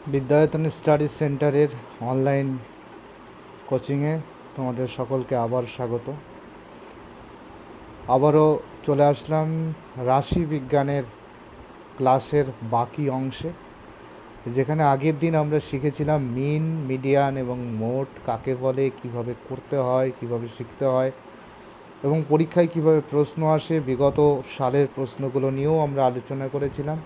Vidyayatan study সেন্টারের online কোচিংয়ে তোমাদের সকলকে আবার স্বাগত। আবারও চলে আসলাম রাশি বিজ্ঞানের ক্লাসের বাকি অংশে, যেখানে আগের দিন আমরা শিখেছিলাম মিন, মিডিয়ান এবং মোড কাকে বলে, কিভাবে করতে হয়, কিভাবে শিখতে হয় এবং পরীক্ষায় কিভাবে প্রশ্ন আসে, বিগত সালের প্রশ্নগুলো নিয়েও আমরা আলোচনা করেছিলাম।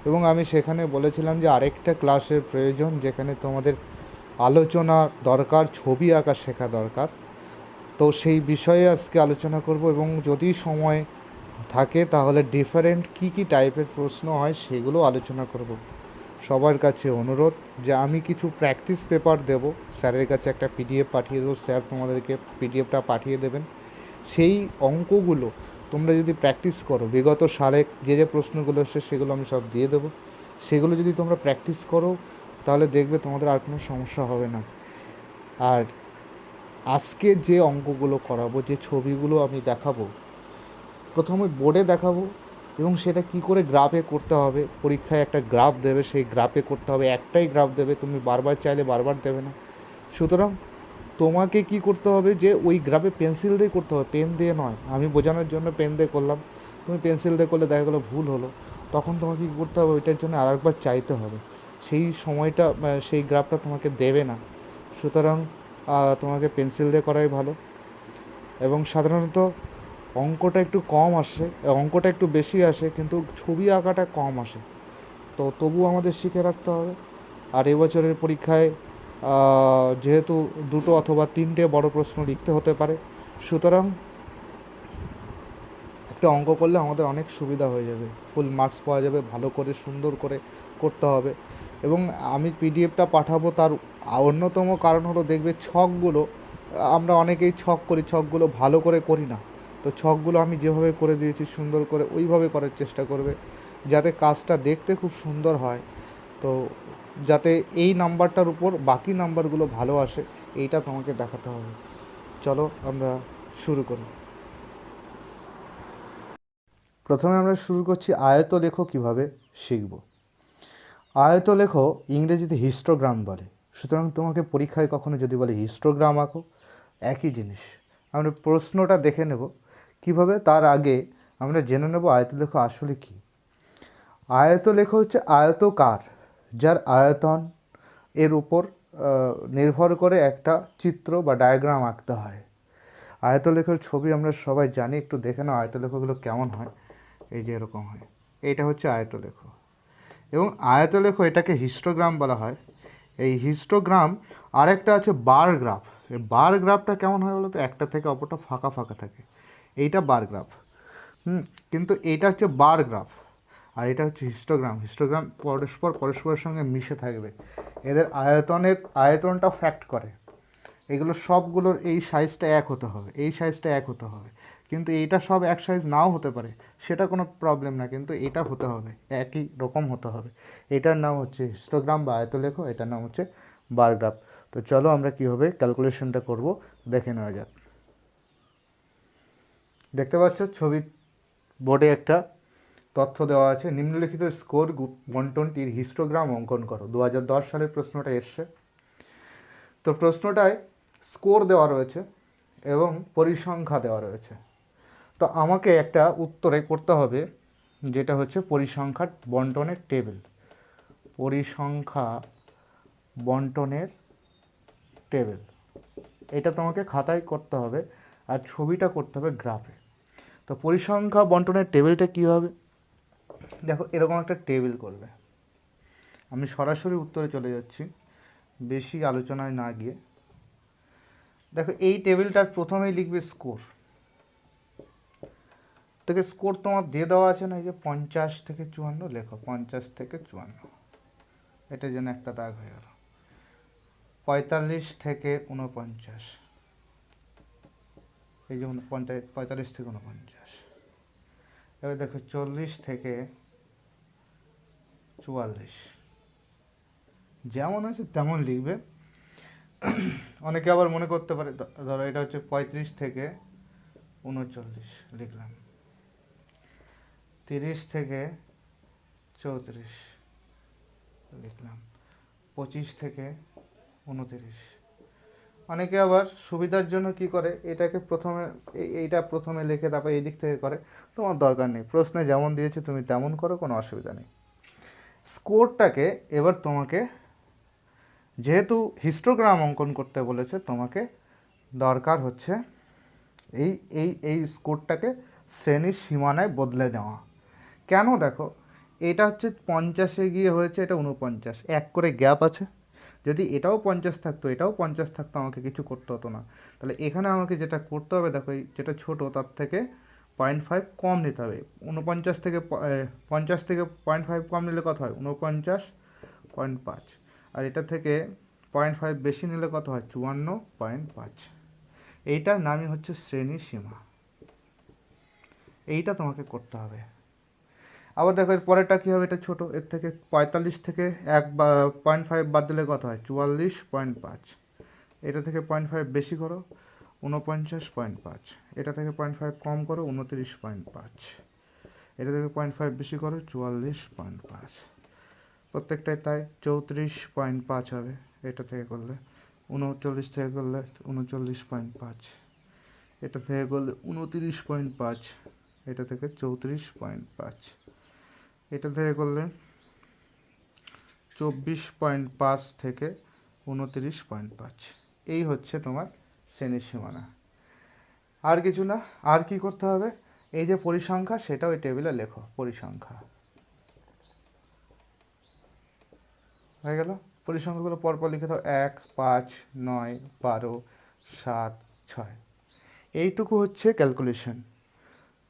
এবং আমি সেখানে বলেছিলাম যে আরেকটা ক্লাসের প্রয়োজন, যেখানে তোমাদের আলোচনা দরকার, ছবি আঁকা শেখা দরকার। তো সেই বিষয়ে আজকে আলোচনা করব, এবং যদি সময় থাকে তাহলে ডিফারেন্ট কী কী টাইপের প্রশ্ন হয় সেগুলো আলোচনা করব। সবার কাছে অনুরোধ যে আমি কিছু প্র্যাকটিস পেপার দেব, স্যারের কাছে একটা পিডিএফ পাঠিয়ে দেবো, স্যার তোমাদেরকে পিডিএফটা পাঠিয়ে দেবেন। সেই অঙ্কগুলো তোমরা যদি প্র্যাকটিস করো, বিগত সালে যে যে প্রশ্নগুলো এসছে সেগুলো আমি সব দিয়ে দেবো, সেগুলো যদি তোমরা প্র্যাকটিস করো তাহলে দেখবে তোমাদের আর কোনো সমস্যা হবে না। আর আজকে যে অঙ্কগুলো করাবো, যে ছবিগুলো আমি দেখাবো, প্রথমে বোর্ডে দেখাবো এবং সেটা কি করে গ্রাফে করতে হবে। পরীক্ষায় একটা গ্রাফ দেবে, সেই গ্রাফে করতে হবে, একটাই গ্রাফ দেবে, তুমি বারবার চাইলে বারবার দেবে না। সুতরাং তোমাকে কি করতে হবে যে ওই গ্রাফে পেন্সিল দিয়ে করতে হবে, পেন দিয়ে নয়। আমি বোঝানোর জন্য পেন দিয়ে করলাম, তুমি পেন্সিল দিয়ে করলে দেখা গেলো ভুল হলো, তখন তোমাকে কী করতে হবে, ওইটার জন্য আরেকবার চাইতে হবে। সেই সময়টা সেই গ্রাফটা তোমাকে দেবে না। সুতরাং তোমাকে পেন্সিল দিয়ে করাই ভালো। এবং সাধারণত অঙ্কটা একটু কম আসে, অঙ্কটা একটু বেশি আসে, কিন্তু ছবি আঁকাটা কম আসে। তো তবু আমাদের শিখে রাখতে হবে। আর এবছরের পরীক্ষায় যেহেতু দুটো অথবা তিনটে বড় প্রশ্ন লিখতে হতে পারে, সুতরাং একটা অঙ্ক করলে আমাদের অনেক সুবিধা হয়ে যাবে, ফুল মার্কস পাওয়া যাবে। ভালো করে সুন্দর করে করতে হবে। এবং আমি পিডিএফটা পাঠাবো, তার অন্যতম কারণ হলো, দেখবে ছকগুলো আমরা অনেকেই ছক করি, ছকগুলো ভালো করে করি না। তো ছকগুলো আমি যেভাবে করে দিয়েছি সুন্দর করে ওইভাবে করার চেষ্টা করবে, যাতে কাজটা দেখতে খুব সুন্দর হয়। তো যাতে এই নাম্বারটার উপর বাকি নাম্বারগুলো ভালো আসে, এইটা তোমাকে দেখাতে হবে। চলো আমরা শুরু করি। প্রথমে আমরা শুরু করছি আয়ত লেখো কীভাবে শিখব। আয়ত লেখো ইংরেজিতে হিস্টোগ্রাম বলে। সুতরাং তোমাকে পরীক্ষায় কখনো যদি বলে হিস্টোগ্রাম আঁকো, একই জিনিস। আমরা প্রশ্নটা দেখে নেব কিভাবে, তার আগে আমরা জেনে নেব আয়ত লেখো আসলে কী। আয়ত লেখো হচ্ছে আয়তকার, যার আয়তন এর উপর নির্ভর করে একটা চিত্র বা ডায়াগ্রাম আঁকতে হয়। আয়তলেখের ছবি আমরা সবাই জানি, একটু দেখে নাও আয়তলেখগুলো কেমন হয়। এই যে এরকম হয়, এইটা হচ্ছে আয়তলেখ। এবং আয়তলেখ এটাকে হিস্টোগ্রাম বলা হয়। এই হিস্টোগ্রাম আরেকটা আছে বার গ্রাফ। এই বার গ্রাফটা কেমন হয় বলো তো, একটা থেকে অপরটা ফাঁকা ফাঁকা থাকে, এইটা বার গ্রাফ। কিন্তু এইটা হচ্ছে বার গ্রাফ, আর এটা হচ্ছে হিস্টোগ্রাম। হিস্টোগ্রাম পরস্পরের সঙ্গে মিশে থাকবে, এদের আয়তনটা ফ্যাক্ট করে। এগুলো সবগুলোর এই সাইজটা এক হতে হবে, এই সাইজটা এক হতে হবে। কিন্তু এইটা সব এক সাইজ নাও হতে পারে, সেটা কোনো প্রবলেম না, কিন্তু এটা হতে হবে, একই রকম হতে হবে। এটার নাম হচ্ছে হিস্টোগ্রাম বা আয়তলেখ, এটার নাম হচ্ছে বার গ্রাফ। তো চলো আমরা কীভাবে ক্যালকুলেশনটা করব দেখে নেওয়া যাক। দেখতে পাচ্ছ ছবি বোর্ডে একটা তথ্য দেওয়া আছে, নিম্নলিখিত স্কোর বন্টনটির হিস্টোগ্রাম অঙ্কন করো। 2010 সালের প্রশ্নটা এসছে। তো প্রশ্নটায় স্কোর দেওয়া রয়েছে এবং পরিসংখ্যা দেওয়া রয়েছে। তো আমাকে একটা উত্তরে করতে হবে, যেটা হচ্ছে পরিসংখ্যার বন্টনের টেবিল। পরিসংখ্যা বন্টনের টেবিল, এটা তোমাকে খাতায় করতে হবে, আর ছবিটা করতে হবে গ্রাফে। তো পরিসংখ্যা বন্টনের টেবিলটা কী হবে, দেখো এরকম একটা টেবিল করবে। আমি সরাসরি উত্তরে চলে যাচ্ছি, বেশি আলোচনায় না গিয়ে। দেখো এই টেবিলটার প্রথমেই লিখবে স্কোর। থেকে স্কোর তোমার দিয়ে দেওয়া আছে না, এই যে 50 থেকে 54 লেখো, 50 থেকে 54, এটার জন্য একটা দাগ হয়ে গেল। 45 থেকে 49, এই যে 45 থেকে 49। এবার দেখো 40 থেকে 44, যেমন আছে তেমন লিখবে। অনেকে আবার মনে করতে পারে, ধরো এটা হচ্ছে 35 থেকে 39 লিখলাম, 30 থেকে 34 লিখলাম, 25 থেকে 29। অনেকে আবার সুবিধার জন্য কি করে, এটাকে প্রথমে এইটা প্রথমে লিখে তারপর এই দিক থেকে করে। তোমার দরকার নেই, প্রশ্নে যেমন দিয়েছে তুমি তেমন করো, কোনো অসুবিধা নেই। স্কোরটাকে এবার তোমাকে, যেহেতু হিস্টোগ্রাম অঙ্কন করতে বলেছে তোমাকে, দরকার হচ্ছে এই এই এই স্কোরটাকে শ্রেণীর সীমানায় বদলে নেওয়া। কেন দেখো, এটা হচ্ছে 50-এ গিয়ে হয়েছে এটা 49, এক করে গ্যাপ আছে। যদি এটাও 50 থাকতো এটাও 50 থাকতো, আমাকে কিছু করতে হতো না। তাহলে এখানে আমাকে যেটা করতে হবে দেখো, এই যেটা ছোট তার থেকে 0.5 কম নিতে হবে। 49 থেকে 50 থেকে 0.5 কম নিলে কত হয়? 49.5। আর এটা থেকে 0.5 বেশি নিলে কত হয়? 54.5। এইটার নামই হচ্ছে শ্রেণী সীমা। এইটা তোমাকে করতে হবে। আবার দেখো এর পরেরটা কী হবে, এটা ছোট, এর থেকে 45 থেকে 0.5 বাদ দিলে কত হয়? 44.5। এটা থেকে 0.5 বেশি করো, 49.5। এটা থেকে 0.5 কম করো, 29.5। এটা থেকে 0.5 বেশি করো, 44.5। প্রত্যেকটাই তাই, 34.5 হবে। এটা থেকে করলে 39 থেকে করলে 39.5। এটা থেকে করলে 29.5। এটা থেকে 34.5। এটা থেকে করলে 24.5 থেকে 29.5। এই হচ্ছে তোমার শ্রেণীর সীমানা। আর কিছু না। আর কি করতে হবে, এই যে পরিসংখ্যা সেটা ওই টেবিলে লেখো, পরিসংখ্যা হয়ে গেল। পরিসংখ্যাগুলো পরপর লিখে দাও, 1, 5, 9, 12, 7, 6। এইটুকু হচ্ছে ক্যালকুলেশন।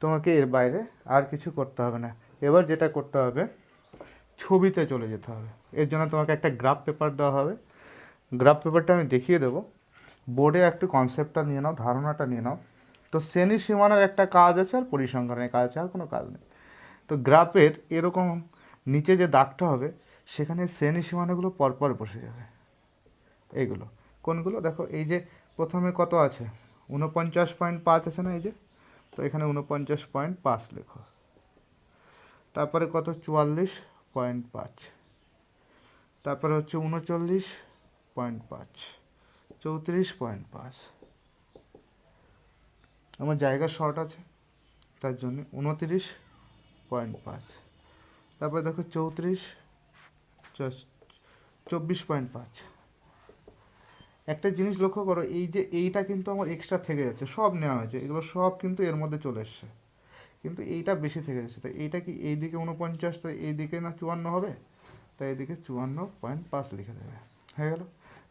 তোমাকে এর বাইরে আর কিছু করতে হবে না। এবার যেটা করতে হবে, ছবিতে চলে যেতে হবে। এর জন্য তোমাকে একটা গ্রাফ পেপার দেওয়া হবে। গ্রাফ পেপারটা আমি দেখিয়ে দেবো। বোর্ডে একটু কনসেপ্টটা নিয়ে নাও, ধারণাটা নিয়ে নাও। তো শ্রেণী সীমানার একটা কাজ আছে আর পরিসংখ্যানের কাজ আছে, আর কোনো কাজ নেই। তো গ্রাফের এরকম নিচে যে দাগটা হবে সেখানে শ্রেণী সীমানাগুলো পরপর বসে যাবে। এইগুলো কোনগুলো দেখো, এই যে প্রথমে কত আছে? 49.5 আছে না, এই যে। তো এখানে 49.5 লেখো। তারপরে কত? 44.5। তারপরে হচ্ছে 39.5, 34.5। আমার জায়গা শর্ট আছে তার জন্য 29.5। তারপরে দেখো 24.5। একটা জিনিস লক্ষ্য করো, এই যে এইটা কিন্তু আমার এক্সট্রা থেকে যাচ্ছে, সব নেওয়া হয়েছে, এগুলো সব কিন্তু এর মধ্যে চলে এসছে, কিন্তু এইটা বেশি থেকে যাচ্ছে। তাই এইটা কি এইদিকে 49, তো এইদিকে না 54 হবে, তাই এইদিকে 54.5 লিখে দেবে, হয়ে গেল।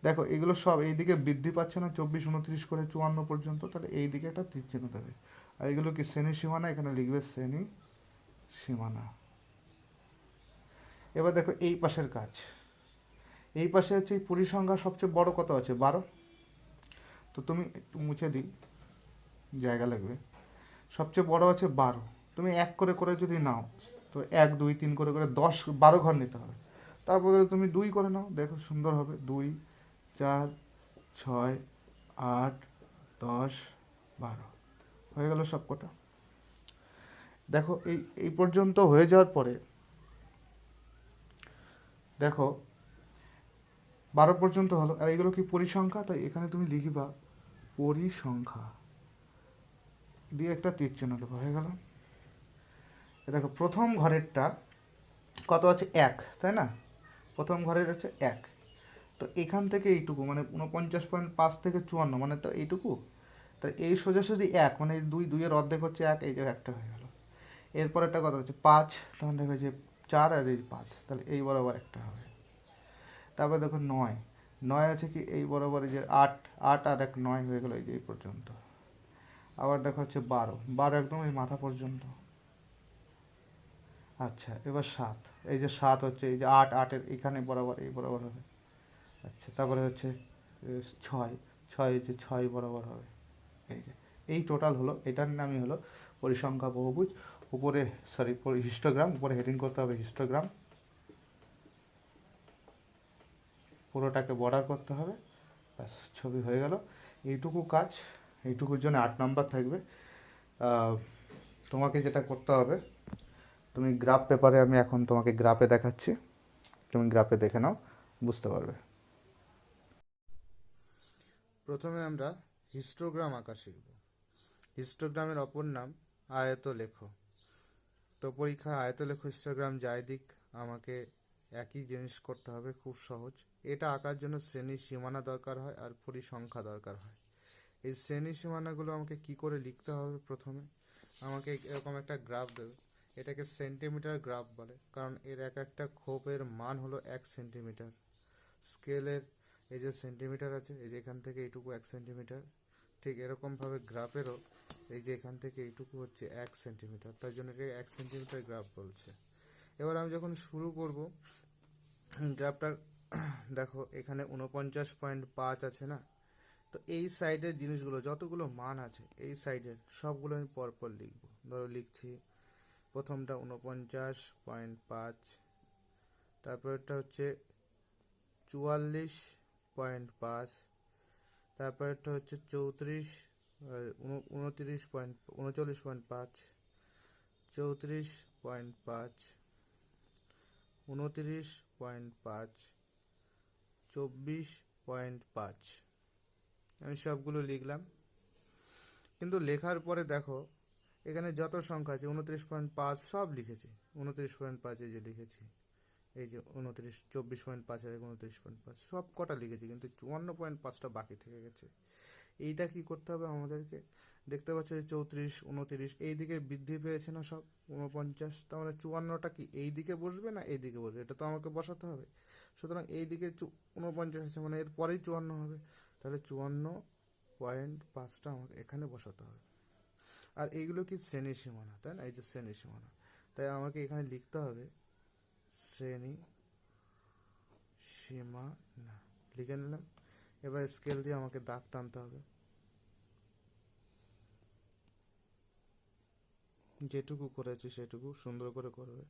দেখো এগুলো সব এইদিকে বৃদ্ধি পাচ্ছে না, 24, 29 করে 54 পর্যন্ত, তাহলে এই দিকে একটা তীর চিহ্ন দেবে। আর এগুলো কি শ্রেণী সীমানা, এখানে লিখবে শ্রেণী সীমানা। এবার দেখো এই পাশের কাজ। এই পাশে হচ্ছে এই পরিসংখ্যা সবচেয়ে বড় কত আছে? 12। তো তুমি একটু মুছে দিই, জায়গা লাগবে। সবচেয়ে বড় আছে 12। তুমি এক করে করে যদি নাও, তো 1, 2, 3 করে করে 10, 12 ঘর নিতে হবে। তারপরে তুমি 2 করে নাও, দেখো সুন্দর হবে। 2, 4, 6, 8, 10, 12 হয়ে গেল সব কটা। দেখো এই এই পর্যন্ত হয়ে যাওয়ার পরে দেখো 12 পর্যন্ত হলো। আর এগুলো কি পরিসংখ্যা, তাই এখানে তুমি লিখবা পরিসংখ্যা দিয়ে একটা তীর চিহ্ন দেবো, হয়ে গেল। দেখো প্রথম ঘরেরটা কত আছে? 1, তাই না? প্রথম ঘরের হচ্ছে 1। তো এখান থেকে এইটুকু মানে 49.5 থেকে 54 মানে তো এইটুকু। তাই এই সোজাসুজি 1 মানে এই 2, 2-এর অর্ধেক হচ্ছে 1, এই যে একটা হয়ে গেল। এরপর একটা কত হচ্ছে? 5, তখন দেখো যে 4 আর এই 5, তাহলে এই বরাবর একটা হবে। তারপর দেখো 9, 9 আছে কি এই বরাবর, এই যে 8, 8 আর 1 9 হয়ে গেল এই যে এই পর্যন্ত। আবার দেখো হচ্ছে 12, 12 একদম এই মাথা পর্যন্ত। আচ্ছা এবার 7, এই যে 7 হচ্ছে এই যে 8, 8-এর এখানে বরাবর, এই বরাবর হবে। আচ্ছা তারপরে হচ্ছে 6, 6 এই যে 6 বরাবর হবে। এই যে এই টোটাল হলো, এটার নামই হলো পরিসংখ্যা বহুভুজ। উপরে হিস্টোগ্রাম, উপরে হেডিং করতে হবে হিস্টোগ্রাম, পুরোটাকে বর্ডার করতে হবে, ব্যাস ছবি হয়ে গেল। এইটুকু কাজ, এইটুকুর জন্য 8 নাম্বার থাকবে। তোমাকে যেটা করতে হবে, তুমি গ্রাফ পেপারে, আমি এখন তোমাকে গ্রাফে দেখাচ্ছি, তুমি গ্রাফে দেখে নাও। বুঝতে পারবে। প্রথমে আমরা হিস্টোগ্রাম আঁকা শিখব। হিস্টোগ্রামের অপর নাম আয়তলেখ। তো পরীক্ষা আয়তলেখ হিস্টোগ্রাম যাই দিক আমাকে একই জিনিস করতে হবে, খুব সহজ। এটা আঁকার জন্য শ্রেণীর সীমানা দরকার হয় আর পরিসংখ্যা দরকার হয়। এই শ্রেণী সীমানাগুলো আমাকে কি করে লিখতে হবে? প্রথমে আমাকে এরকম একটা গ্রাফ দেবে, এটাকে সেন্টিমিটার গ্রাফ বলে, কারণ এর এক একটা খোপের মান হলো 1 সেন্টিমিটার। স্কেলের এই যে সেন্টিমিটার আছে, এই যে এখান থেকে এইটুকু 1 সেন্টিমিটার, ঠিক এরকমভাবে গ্রাফেরও এই যে এখান থেকে এইটুকু হচ্ছে 1 সেন্টিমিটার, তার জন্য এটাকে 1 সেন্টিমিটার গ্রাফ বলছে। এবার আমি যখন শুরু করব গ্রাফটা, দেখো এখানে 49.5 আছে না, তো এই সাইডের জিনিসগুলো যতগুলো মান আছে এই সাইডের সবগুলো আমি পরপর লিখব। ধরো লিখছি প্রথমটা 49.5, তারপরটা হচ্ছে 44.5, তারপরটা হচ্ছে 39.5, 34.5, 29.5, 24.5। আমি সবগুলো লিখলাম, কিন্তু লেখার পরে দেখো এখানে যত সংখ্যা আছে 29.5 সব লিখেছি। 29.5 এই যে লিখেছি, এই যে 24.5 আর 29.5 সব কটা লিখেছি, কিন্তু 54.5টা বাকি থেকে গেছে। এইটা কি করতে হবে আমাদেরকে? দেখতে পাচ্ছ যে 34, 29 এই দিকে বৃদ্ধি পেয়েছে না সব 49, তার মানে 54টা কি এই দিকে বসবে না এই দিকে বসবে? এটা তো আমাকে বসাতে হবে। সুতরাং এই দিকে 49 আছে, মানে এর পরেই 54 হবে, তাহলে 54.5টা আমাকে এখানে বসাতে হবে। আর এইগুলো কি শ্রেণী সীমানা, তাই না? এই যে শ্রেণী সীমানা, তাই আমাকে এখানে লিখতে হবে শ্রেণী সীমানা, লিখে নিলাম। এবার স্কেল দিয়ে আমাকে দাগ টানতে হবে, যেটুকু করেছি সেটুকু সুন্দর করে করবে।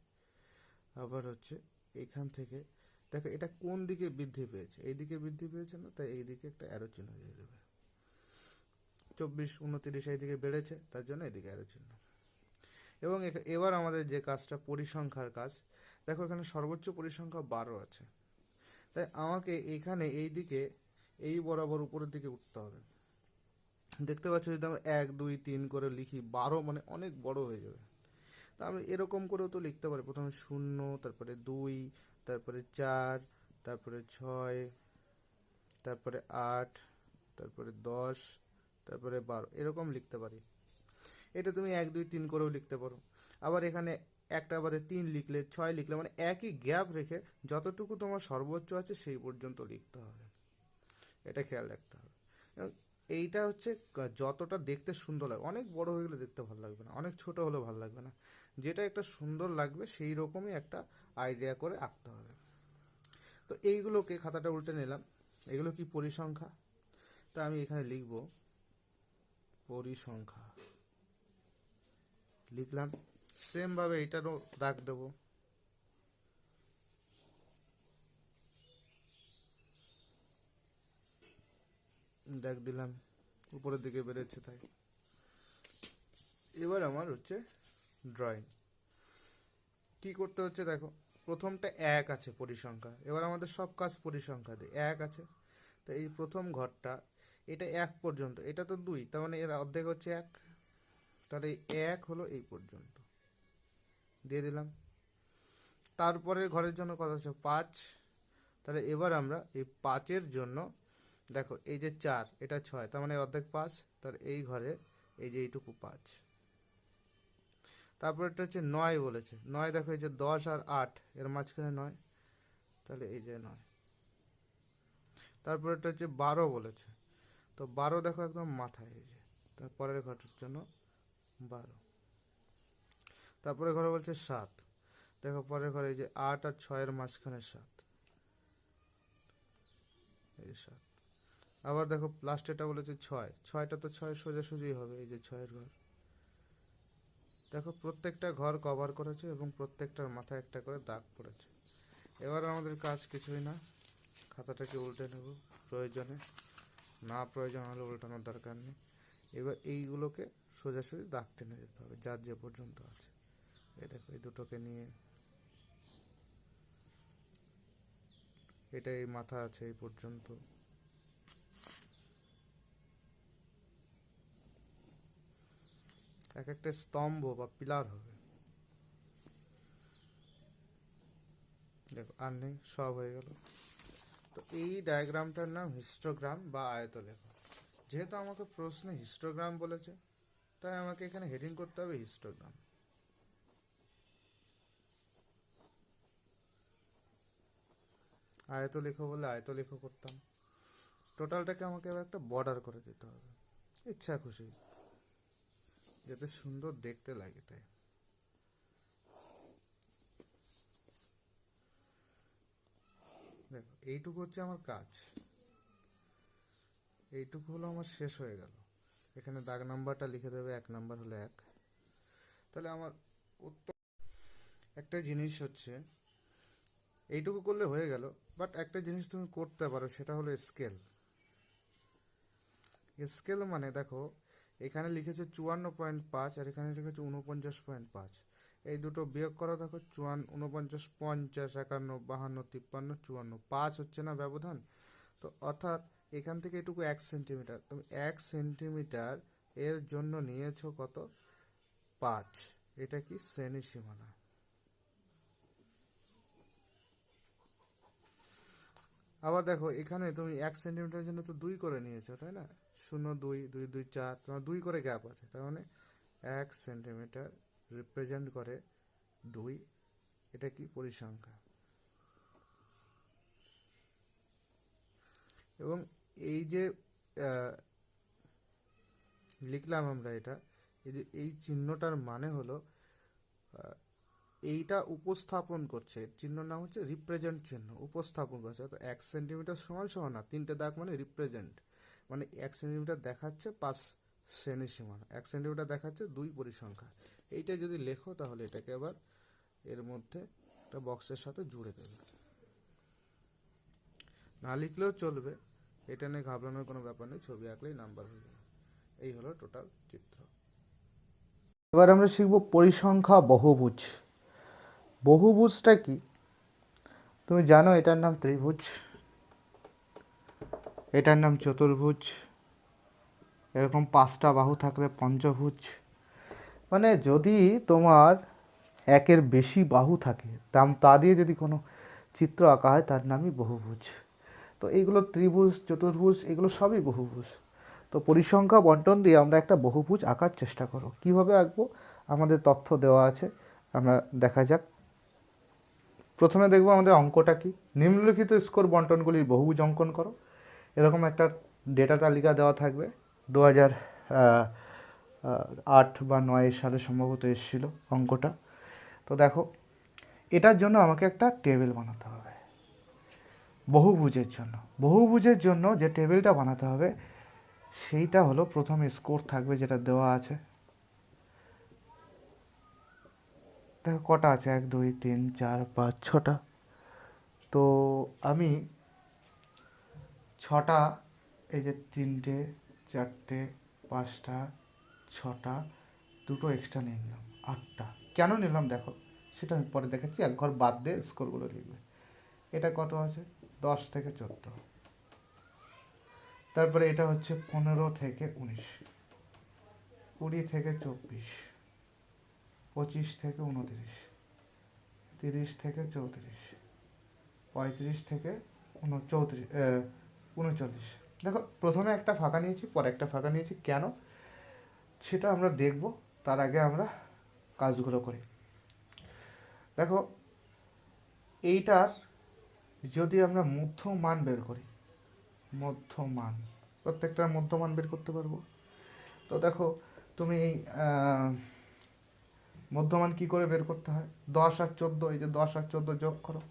আবার হচ্ছে এখান থেকে দেখো এটা কোন দিকে বৃদ্ধি পেয়েছে, এই দিকে বৃদ্ধি পেয়েছে না, তাই এই দিকে একটা অ্যারো চিহ্ন দিয়ে দেবে। 24, 29 এই দিকে বেড়েছে, তার জন্য এদিকে অ্যারো চিহ্ন। এবং এবার আমাদের যে কাজটা পরিসংখ্যার কাজ, দেখো এখানে সর্বোচ্চ পরিসংখ্যা 12 আছে, তাই আমাকে এখানে এই দিকে এই বরাবর উপরের দিকে উঠতে হবে। দেখতে পাচ্ছ যদি আমরা 1, 2, 3 করে লিখি, 12 মানে অনেক বড় হয়ে যাবে। তা আমি এরকম করেও তো লিখতে পারি, প্রথমে 0, তারপরে 2, তারপরে 4, তারপরে 6, তারপরে 8, তারপরে 10, তারপরে 12, এরকম লিখতে পারি। এটা তুমি 1, 2, 3 করেও লিখতে পারো। আবার এখানে একটা বাদে 3 লিখলে, 6 লিখলে, মানে একই গ্যাপ রেখে যতটুকু তোমার সর্বোচ্চ আছে সেই পর্যন্ত লিখতে হবে, এটা খেয়াল রাখতে হবে। এইটা হচ্ছে যতটা দেখতে সুন্দর লাগে, অনেক বড় হয়ে গেলে দেখতে ভালো লাগবে না, অনেক ছোট হলেও ভালো লাগবে না, যেটা একটা সুন্দর লাগবে সেই রকমই একটা আইডিয়া করে আঁকতে হবে। তো এইগুলোকে খাতাটা উল্টে নিলাম, এগুলো কি পরিসংখ্যা, তা আমি এখানে লিখব পরিসংখ্যা, লিখলাম। সেমভাবে এইটারও দাগ দেবো, দাগ দিলাম, উপরের দিকে বেড়েছে তাই। এবার আমার হচ্ছে ড্রয়িং কি করতে হচ্ছে, দেখো প্রথমটা 1 আছে পরিসংখ্যা, এবার আমাদের সব কাজ পরিসংখ্যা দিয়ে 1 আছে, তো এই প্রথম ঘরটা এটা 1 পর্যন্ত, এটা তো 2, তার মানে এর অর্ধেক হচ্ছে 1, তাহলে 1 হলো এই পর্যন্ত দিয়ে দিলাম। তারপরে ঘরের জন্য কত আছে 5, তাহলে এবার আমরা এই 5-এর জন্য দেখো এই যে 4, এটা 6, তার মানে অর্ধেক 5, তার এই ঘরে এই যে এইটুকু 5। তারপর এটা হচ্ছে 9 বলেছে, 9 দেখো এই যে 10 আর 8 এর মাঝখানে 9, তাহলে এই যে 9। তারপর এটা হচ্ছে 12 বলেছে, তো 12 দেখো একদম মাথায়, এই যে তারপরের ঘরটার জন্য 12। তারপরে ঘরে বলছে 7, দেখো পরের ঘরে এই যে 8 আর 6 এর মাঝখানে 7, এই 7। আবার দেখো লাস্টেটা বলেছে 6, 6টা তো 6 সোজাসুজি হবে, এই যে 6-এর ঘর। দেখো প্রত্যেকটা ঘর কভার করেছে এবং প্রত্যেকটার মাথায় একটা করে দাগ পড়েছে। এবার আমাদের কাজ কিছুই না, খাতাটাকে উল্টে নেব প্রয়োজনে, না প্রয়োজন হলে উল্টানোর দরকার নেই। এবার এইগুলোকে সোজাসুজি দাগ টেনে দিতে হবে যার যে পর্যন্ত আছে। এই দেখো এই দুটোকে নিয়ে এটা এই মাথা আছে এই পর্যন্ত। এক একটা স্তম্ভ বা পিলার হবে। দেখো আর নেই, সব হয়ে গেল। তো এই ডায়াগ্রামটার নাম হিস্টোগ্রাম বা আয়তলেখ। যেহেতু আমাকে প্রশ্নে হিস্টোগ্রাম বলেছে, তাই আমাকে এখানে হেডিং করতে হবে হিস্টোগ্রাম। আয়তলেখ বলে আয়তলেখ করতাম। টোটালটাকে আমাকে এবার একটা বর্ডার করে দিতে হবে, ইচ্ছা খুশি, যাতে সুন্দর দেখতে লাগে। তাই দেখো এইটুকু হচ্ছে আমার কাজ, এইটুকু হলো আমার শেষ হয়ে গেল। এখানে দাগ নাম্বারটা লিখে দেবে, 1 নাম্বার হলো 1। তাহলে আমার উত্তর। একটা জিনিস হচ্ছে এইটুকু করলে হয়ে গেল, বাট একটা জিনিস তুমি করতে পারো, সেটা হলো স্কেল। স্কেল মানে দেখো এখানে লিখেছে 54.5 আর এখানে লিখেছে 49.5। এই দুটো বিয়োগ করা, দেখো 49, 50, 51, 52, 53, 54, 5 হচ্ছে না ব্যবধান। তো অর্থাৎ এখান থেকে এটুকু 1 সেন্টিমিটার, তুমি 1 সেন্টিমিটার এর জন্য নিয়েছো কত? 5। এটা কি শ্রেণী সীমানা। আবার দেখো এখানে তুমি 1 সেন্টিমিটারের জন্য তো 2 করে নিয়েছো, তাই না? 0, 2, 2, 2, 4, তোমার 2 করে গ্যাপ আছে, তার মানে 1 সেন্টিমিটার রিপ্রেজেন্ট করে 2। এটা কি পরিসংখ্যা। এবং এই যে লিখলাম আমরা এটা, এই যে এই চিহ্নটার মানে হলো এইটা উপস্থাপন করছে, চিহ্ন নাম হচ্ছে রিপ্রেজেন্ট চিহ্ন, উপস্থাপন করছে। তো 1 সেন্টিমিটার সমান সমান না, 3টে দাগ মানে রিপ্রেজেন্ট, মানে 1 সেন্টিমিটার দেখাচ্ছে 5 শ্রেণী সীমানা, 1 সেন্টিমিটার দেখাচ্ছে 2 পরিসংখ্যা। এইটা যদি লেখো তাহলে এটাকে আবার এর মধ্যে একটা বক্সের সাথে জুড়ে দেবে, না লিখলেও চলবে, এটা নিয়ে ঘাবড়ানোর কোনো ব্যাপার নেই, ছবি আঁকলেই নাম্বার হয়ে যাবে। এই হলো টোটাল চিত্র। এবার আমরা শিখব পরিসংখ্যা বহুভুজ। বহুভুজটা কি তুমি জানো? এটার নাম ত্রিভুজ, এটার নাম চতুর্ভুজ, এরকম 5টা বাহু থাকলে পঞ্চভুজ। মানে যদি তোমার একের বেশি বাহু থাকে, তা দিয়ে যদি কোনো চিত্র আঁকা হয় তার নামই বহুভুজ। তো এইগুলো ত্রিভুজ, চতুর্ভুজ, এগুলো সবই বহুভুজ। তো পরিসংখ্যা বন্টন দিয়ে আমরা একটা বহুভুজ আঁকার চেষ্টা করো। কিভাবে আঁকবো আমাদের তথ্য দেওয়া আছে, আমরা দেখা যাক। প্রথমে দেখবো আমাদের অঙ্কটা কি। নিম্নলিখিত স্কোর বন্টনগুলির বহুভুজ অঙ্কন করো। এরকম একটা ডেটা তালিকা দেওয়া থাকবে। 2008 বা 9 সালে সম্ভবত এসেছিল অঙ্কটা। তো দেখো এটার জন্য আমাকে একটা টেবিল বানাতে হবে বহুভুজের জন্য। বহুভুজের জন্য যে টেবিলটা বানাতে হবে সেইটা হলো, প্রথমে স্কোর থাকবে যেটা দেওয়া আছে। দেখো কটা আছে, 1, 2, 3, 4, 5, 6টা। তো আমি 6টা, এই যে 3টে, 4টে, 5টা, 6টা, 2টো এক্সট্রা নিয়ে নিলাম, 8টা। কেন নিলাম দেখো সেটা আমি পরে দেখাচ্ছি, এক ঘর বাদ দিয়ে স্কোরগুলো লিখবে। এটা কত আছে? 10 থেকে 14। তারপরে এটা হচ্ছে 15 থেকে 19, 20 থেকে 24, 25 থেকে 29, 30 থেকে 34, 35 থেকে 39। দেখো প্রথমে একটা ফাঁকা নিয়েছি, পরে একটা ফাঁকা নিয়েছি, কেন সেটা আমরা দেখব। তার আগে আমরা কাজগুলো করি। দেখো এইটার যদি আমরা মধ্যমান বের করি, মধ্যমান, প্রত্যেকটার মধ্যমান বের করতে পারবো। তো দেখো তুমি মধ্যমান কি করে বের করতে হয়? 10 আর 14, এই যে 10 আর 14 যোগ করো,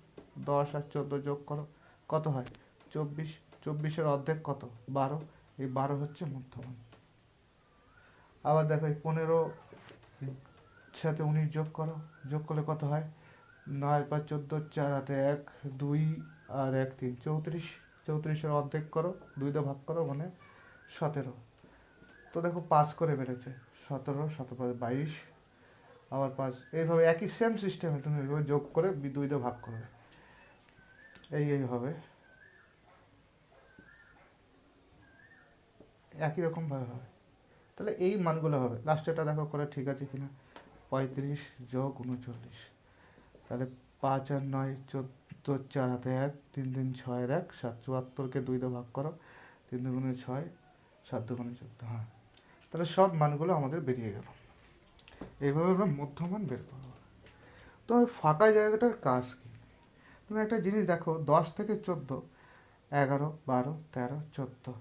10 আর 14 যোগ করো, কত হয়? 24। 24-এর অর্ধেক কত? 12। এই 12 হচ্ছে মধ্যমান। আবার দেখো এই 15 সাথে 19 যোগ করো, যোগ করলে কত হয়? 9 5 14, 4 হাতে 1, 2 আর 1 3, 34। 34-এর অর্ধেক করো, 2 দিয়ে ভাগ করো, মানে 17। তো দেখো 5 করে বেড়েছে, 17, 17 22, আবার 5। এইভাবে একই সেম সিস্টেমে তুমি এইভাবে যোগ করে 2 দিয়ে ভাগ করবে। এই হবে, একই রকমভাবে হবে। তাহলে এই মানগুলো হবে, লাস্টেটা দেখো করে ঠিক আছে কিনা। 35 যোগ 39, তাহলে 5 আর 9 14, 4 হাতে 1, 3 3 6 1, 7, 74কে 2 দিয়ে ভাগ করো, 3 2 6, 7 2 14, হ্যাঁ। তাহলে সব মানগুলো আমাদের বেরিয়ে গেল। এইভাবে আমরা মধ্যমান বের করবো। তো ফাঁকা জায়গাটার কাজ কি? তুমি একটা জিনিস দেখো, 10 থেকে 14, 11, 12, 13, 14,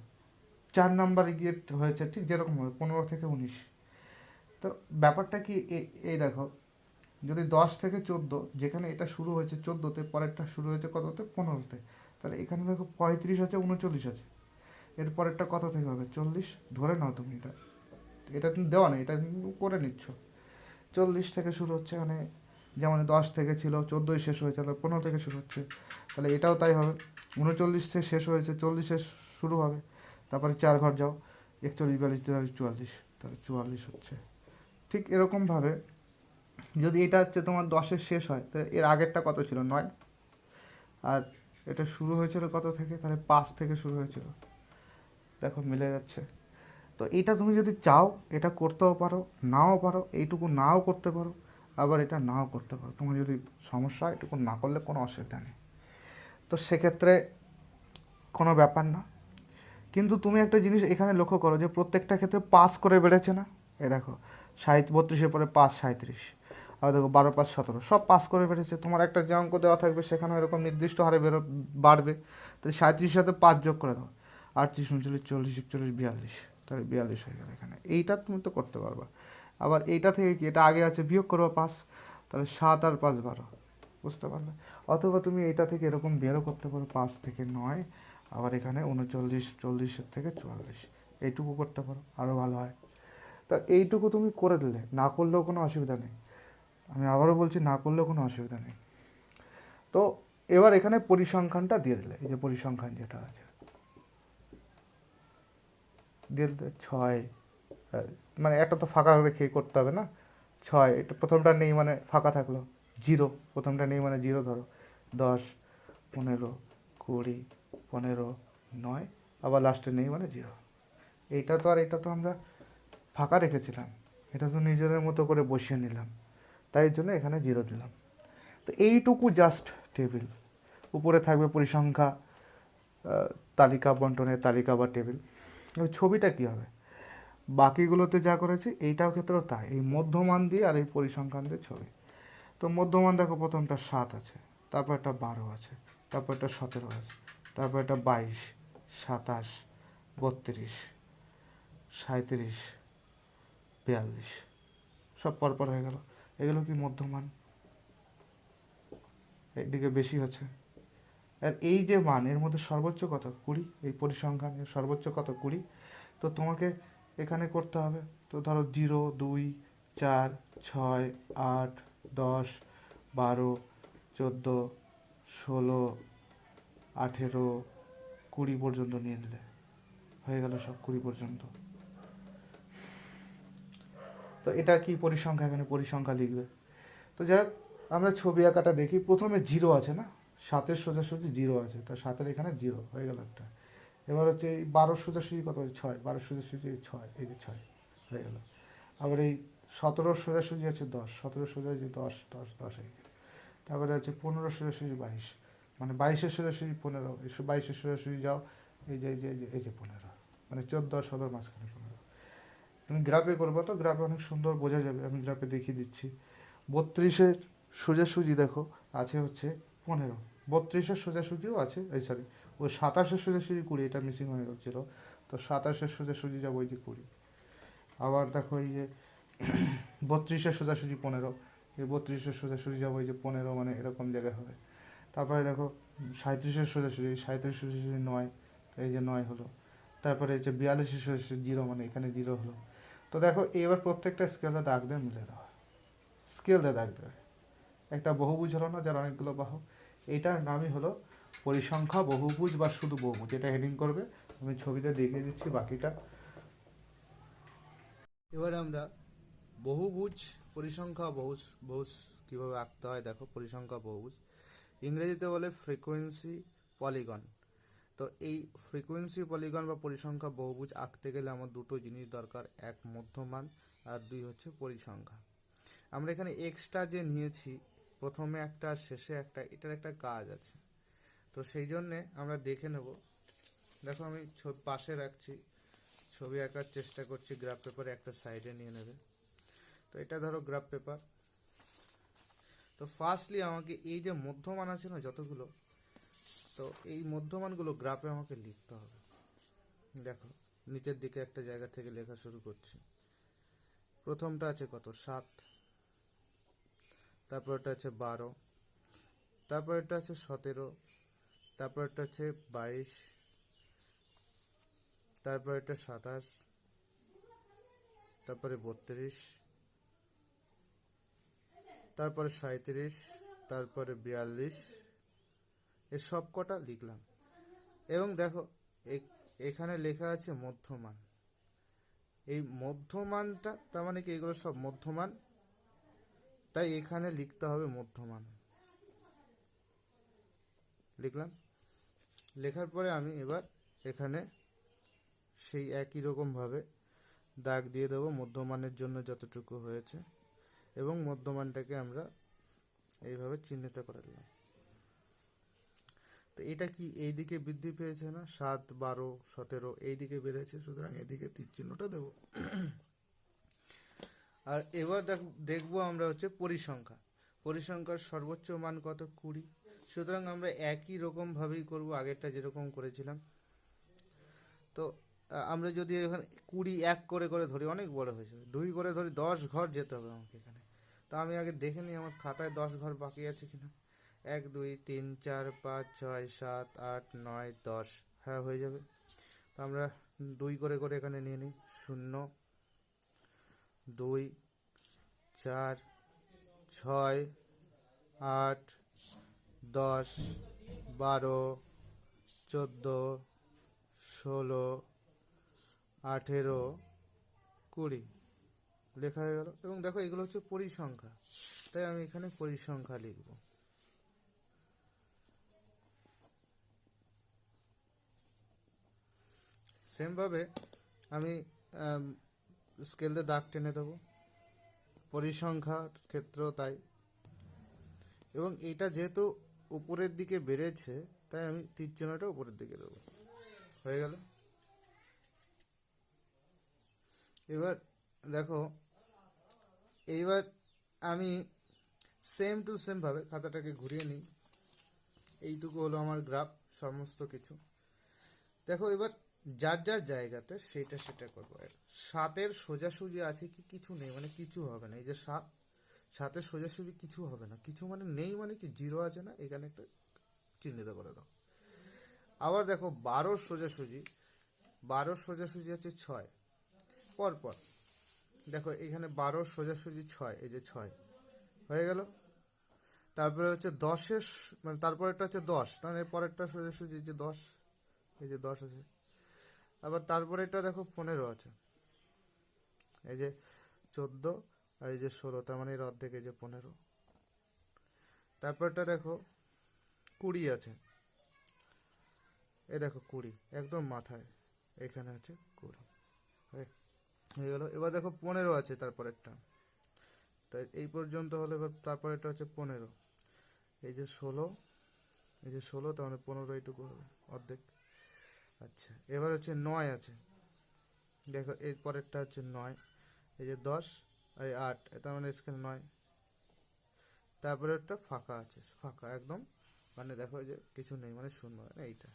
4 নাম্বার গিয়ে হয়েছে, ঠিক যেরকম হবে 15 থেকে 19। তো ব্যাপারটা কি, এই দেখো, যদি 10 থেকে 14, যেখানে এটা শুরু হয়েছে 14তে, পরেরটা শুরু হয়েছে কততে, 15তে, তাহলে এখানে দেখো 35 আছে, 39 আছে, এর পরেরটা কত থেকে হবে, 40 ধরে নাও তুমি। এটা এটা তুমি দেওয়া নেই, এটা তুমি করে নিচ্ছ। 40 থেকে শুরু হচ্ছে, মানে যেমন 10 থেকে ছিল, 14ই শেষ হয়েছে, তাহলে 15 থেকে শুরু হচ্ছে, তাহলে এটাও তাই হবে। 39 থেকে শেষ হয়েছে, 40 শুরু হবে, তারপরে 4 ঘর যাও, 41 42 43 44, তাহলে 44 হচ্ছে। ঠিক এরকমভাবে যদি এটা হচ্ছে তোমার 10-এর শেষ হয়, তাহলে এর আগেরটা কত ছিল, 9, আর এটা শুরু হয়েছিল কত থেকে, তাহলে 5 থেকে শুরু হয়েছিল। দেখো মিলে যাচ্ছে। তো এটা তুমি যদি চাও এটা করতেও পারো, নাও পারো, এইটুকু নাও করতে পারো, আবার এটা নাও করতে পারো। তোমার যদি সমস্যা হয়, এটুকু না করলে কোনো অসুবিধা নেই। তো সেক্ষেত্রে কোনো ব্যাপার না। কিন্তু তুমি একটা জিনিস এখানে লক্ষ্য করো যে প্রত্যেকটা ক্ষেত্রে পাস করে বেড়েছে না। এ দেখো 32-এর পরে 5 37, আর দেখো 12 5 17, সব পাস করে বেড়েছে। তোমার একটা যে অঙ্ক দেওয়া থাকবে সেখানে এরকম নির্দিষ্ট হারে বাড়বে। তাহলে 37-এর সাথে 5 যোগ করে দাও, 38 39 40 41 42, তাহলে 42 হয়ে গেল এখানে। এইটা তুমি তো করতে পারবা। আবার এইটা থেকে কি, এটা আগে আছে, বিয়োগ করবা 5, তাহলে 7 আর 5 12, বুঝতে পারলে। অথবা তুমি এইটা থেকে এরকম বেরও করতে পারো, 5 থেকে 9, আবার এখানে 39 40-এর থেকে 44, এইটুকু করতে পারো, আরও ভালো হয়। তা এইটুকু তুমি করে দিলে, না করলেও কোনো অসুবিধা নেই। আমি আবারও বলছি, না করলেও কোনো অসুবিধা নেই। তো এবার এখানে পরিসংখ্যানটা দিয়ে দিলে, এই যে পরিসংখ্যান যেটা আছে দিয়ে দিলে 6, মানে একটা তো ফাঁকা রেখে করতে হবে না। 6, এটা প্রথমটা নেই মানে ফাঁকা থাকলো। 0, প্রথমটা নেই মানে 0 ধরো। 10 15 20 15 9, আবার লাস্টে নেই মানে 0। এইটা তো আর এটা তো আমরা ফাঁকা রেখেছিলাম, এটা তো নিজেদের মতো করে বসিয়ে নিলাম, তাই জন্য এখানে 0 দিলাম। তো এইটুকু জাস্ট টেবিল। উপরে থাকবে পরিসংখ্যা, তালিকা বন্টনের তালিকা বা টেবিল। এবার ছবিটা কী হবে, বাকিগুলোতে যা করেছি এইটাও ক্ষেত্রেও তাই, এই মধ্যমান দিয়ে আর এই পরিসংখ্যান দিয়ে ছবি। তো মধ্যমান দেখো, প্রথমটা 7 আছে, তারপর একটা 12 আছে, তারপর একটা 17 আছে, তারপর একটা 22 27 32 37 42, সব পরপর হয়ে গেল। এগুলো কি মধ্যমান, এদিকে বেশি হচ্ছে। আর এই যে মান, এর মধ্যে সর্বোচ্চ কত, 20, এই পরিসংখ্যানের সর্বোচ্চ কত, 20। তো তোমাকে এখানে করতে হবে, তো ধরো 0 2 4 6 8 10 12 14 16 18 20 পর্যন্ত নিয়ে নিলে হয়ে গেল, সব 20 পর্যন্ত। তো এটা কি পরিসংখ্যা, এখানে পরিসংখ্যা লিখবে। তো যাই হোক, আমরা ছবি আঁকাটা দেখি। প্রথমে 0 আছে না, 7-এর সোজাসুজি 0 আছে, তো 7-এর এখানে 0 হয়ে গেল একটা। এবার হচ্ছে এই 12 সোজাসুজি কত, 6, 12 সোজাসুজি 6, এই যে 6 হয়ে গেল। আবার এই 17 সোজাসুজি আছে 10, 17 সোজাসুজি 10 10 10 হয়ে গেল। তারপরে আছে 15 সোজাসুজি 22, মানে 22-এর সোজাসুজি 15, এই 22-এর সোজাসুজি যাও, এই যে এই যে এই যে 15, মানে 14 আর 17 মাঝখানে 15। তুমি গ্রাফে করবো, তো গ্রাফে অনেক সুন্দর বোঝা যাবে, আমি গ্রাফে দেখিয়ে দিচ্ছি। 32-এর সোজাসুজি দেখো আছে হচ্ছে 15, 32-এর সোজাসুজিও আছে, এই সরি, ওই 27-এর সোজাসুজি 20, এটা মিসিং হয়ে গেছিল, তো 27-এর সোজাসুজি যাবো ওই যে 20। আবার দেখো এই যে 32-এর সোজাসুজি 15, এই 32-এর সোজাসুজি যাবো এই যে 15, মানে এরকম জায়গায় হবে। তারপরে দেখো 37-এর সোজাসুজি, 37-এর সোজাসুজি 9, এই যে 9 হলো। তারপরে এই যে 42-এর সোজাসুজি 0, মানে এখানে 0 হলো। তো দেখো এবার প্রত্যেকটা স্কেলে দাগ দিয়ে মিলে দেওয়া, স্কেল দিয়ে দাগ দেবে। একটা বহুভুজ হলো না, যার অনেকগুলো বাহু, এইটার নামই হলো পরিসংখ্যা বহুভুজ বা শুধু বহুভুজ। এটা হেডিং করবে, আমি ছবিতে দেখিয়ে দিচ্ছি বাকিটা। এবার আমরা বহুভুজ, পরিসংখ্যা বহুভুজ বহুভুজ কীভাবে আঁকতে হয় দেখো। পরিসংখ্যা বহুভুজ, ইংরেজিতে বলে ফ্রিকোয়েন্সি পলিগন। তো এই ফ্রিকোয়েন্সি পলিগন বা পরিসংখ্যা বহুভুজ আঁকতে গেলে আমার দুটো জিনিস দরকার, এক মধ্যমান আর দুই হচ্ছে পরিসংখ্যা। আমরা এখানে এক্সট্রা যে নিয়েছি, প্রথমে একটা আর শেষে একটা, এটার একটা কাজ আছে। তো সেই জন্যে আমরা দেখে নেব। দেখো আমি পাশে রাখছি, ছবি আঁকার চেষ্টা করছি, গ্রাফ পেপারে একটা সাইডে নিয়ে নেবে। তো এটা ধরো গ্রাফ পেপার। তো ফার্স্টলি আমাকে এই যে মধ্যমান আছে না যতগুলো, তো এই মধ্যমানগুলো গ্রাফে আমাকে লিখতে হবে। দেখো নিচের দিকে একটা জায়গা থেকে লেখা শুরু করছি। প্রথমটা আছে কত, 7, তারপরটা আছে 12, তারপরটা আছে 17, তারপরটা আছে 22, তারপর এটা 27, তারপরে 32, তারপরে 37, তারপরে 42, এর সব কটা লিখলাম। এবং দেখো এখানে লেখা আছে মধ্যমান। এই মধ্যমানটা তার মানে কি, এগুলো সব মধ্যমান, তাই এখানে লিখতে হবে মধ্যমান। লিখলাম। লেখার পরে আমি এবার এখানে সেই একই রকমভাবে দাগ দিয়ে দেবো মধ্যমানের জন্য যতটুকু হয়েছে, এবং মধ্যমানটাকে আমরা এইভাবে চিহ্নিত করে দিলাম। তো এটা কি এই দিকে বৃদ্ধি পেয়েছে না, 7, 12, 17 এই দিকে বেড়েছে, সুতরাং এদিকে তীর চিহ্নটা দেবো। আর এবার দেখবো আমরা হচ্ছে পরিসংখ্যা। পরিসংখ্যার সর্বোচ্চ মান কত, 20। সুতরাং আমরা একই রকমভাবেই করব, আগেরটা যেরকম করেছিলাম। তো আমরা যদি এখানে 20 1 করে করে ধরি, অনেক বড় হয়ে যাবে। 2 করে ধরি, 10 ঘর যেতে হবে আমাকে এখানে। তো আমি আগে দেখে নিই আমার খাতায় 10 ঘর বাকি আছে কিনা। 1 2 3 4 5 6 7 8 9 10, হ্যাঁ হয়ে যাবে। তো আমরা 2 করে করে এখানে নিয়ে নিই। 0 2 4 6 8 10 12 14 16 18 20 লেখা হয়ে গেল। এবং দেখো এগুলো হচ্ছে পরিসংখ্যা, তাই আমি এখানে পরিসংখ্যা লিখব। সেমভাবে আমি স্কেল দিয়ে দাগ টেনে দেবো, পরিসংখ্যার ক্ষেত্রেও তাই। এবং এটা যেহেতু উপরের দিকে বেড়েছে, তাই আমি তীর চিহ্নটা উপরের দিকে দেবো। হয়ে গেল। এবার দেখো, এইবার আমি সেম টু সেম ভাবে খাতাটাকে ঘুরিয়ে নিই। এইটুকু হলো আমার গ্রাফ, সমস্ত কিছু। দেখো এবার যার যার জায়গাতে সেটা করবো। 7-এর সোজাসুজি আছে কি, কিছু নেই, মানে কিছু হবে না। এই যে 7-এর সোজাসুজি কিছু হবে না, কিছু মানে নেই, মানে কি 0 আছে না, এখানে একটা চিহ্নিত করে দাও। আবার দেখো 12-র সোজাসুজি আছে 6, পরপর দেখো এখানে 12-র সোজাসুজি 6, এই যে 6 হয়ে গেল। তারপরে হচ্ছে 10-এর, মানে তারপরেরটা হচ্ছে 10, তাহলে পরেরটা সোজাসুজি যে 10, এই যে 10 আছে। আবার তারপরে এটা দেখো 15 আছে, এই যে 14, আর এই যে 16, তার মানে এর অর্ধেক, এই যে 15। তারপরটা দেখো 20 আছে, এই দেখো 20 একদম মাথায়, এখানে আছে 20 হয়ে গেল। এবার দেখো 15 আছে তারপরেরটা, তাই এই পর্যন্ত হলো। এবার তারপরেরটা হচ্ছে 15, এই যে 16, এই যে 16, তার মানে 15 এইটুকু হবে, অর্ধেক। আচ্ছা এবার হচ্ছে 9 আছে, দেখো এর পরেরটা হচ্ছে 9, এই যে 10 আর 8, তার মানে এখানে 9। তারপরে একটা ফাঁকা আছে, ফাঁকা একদম, মানে দেখো যে কিছু নেই, মানে শূন্য, এইটা।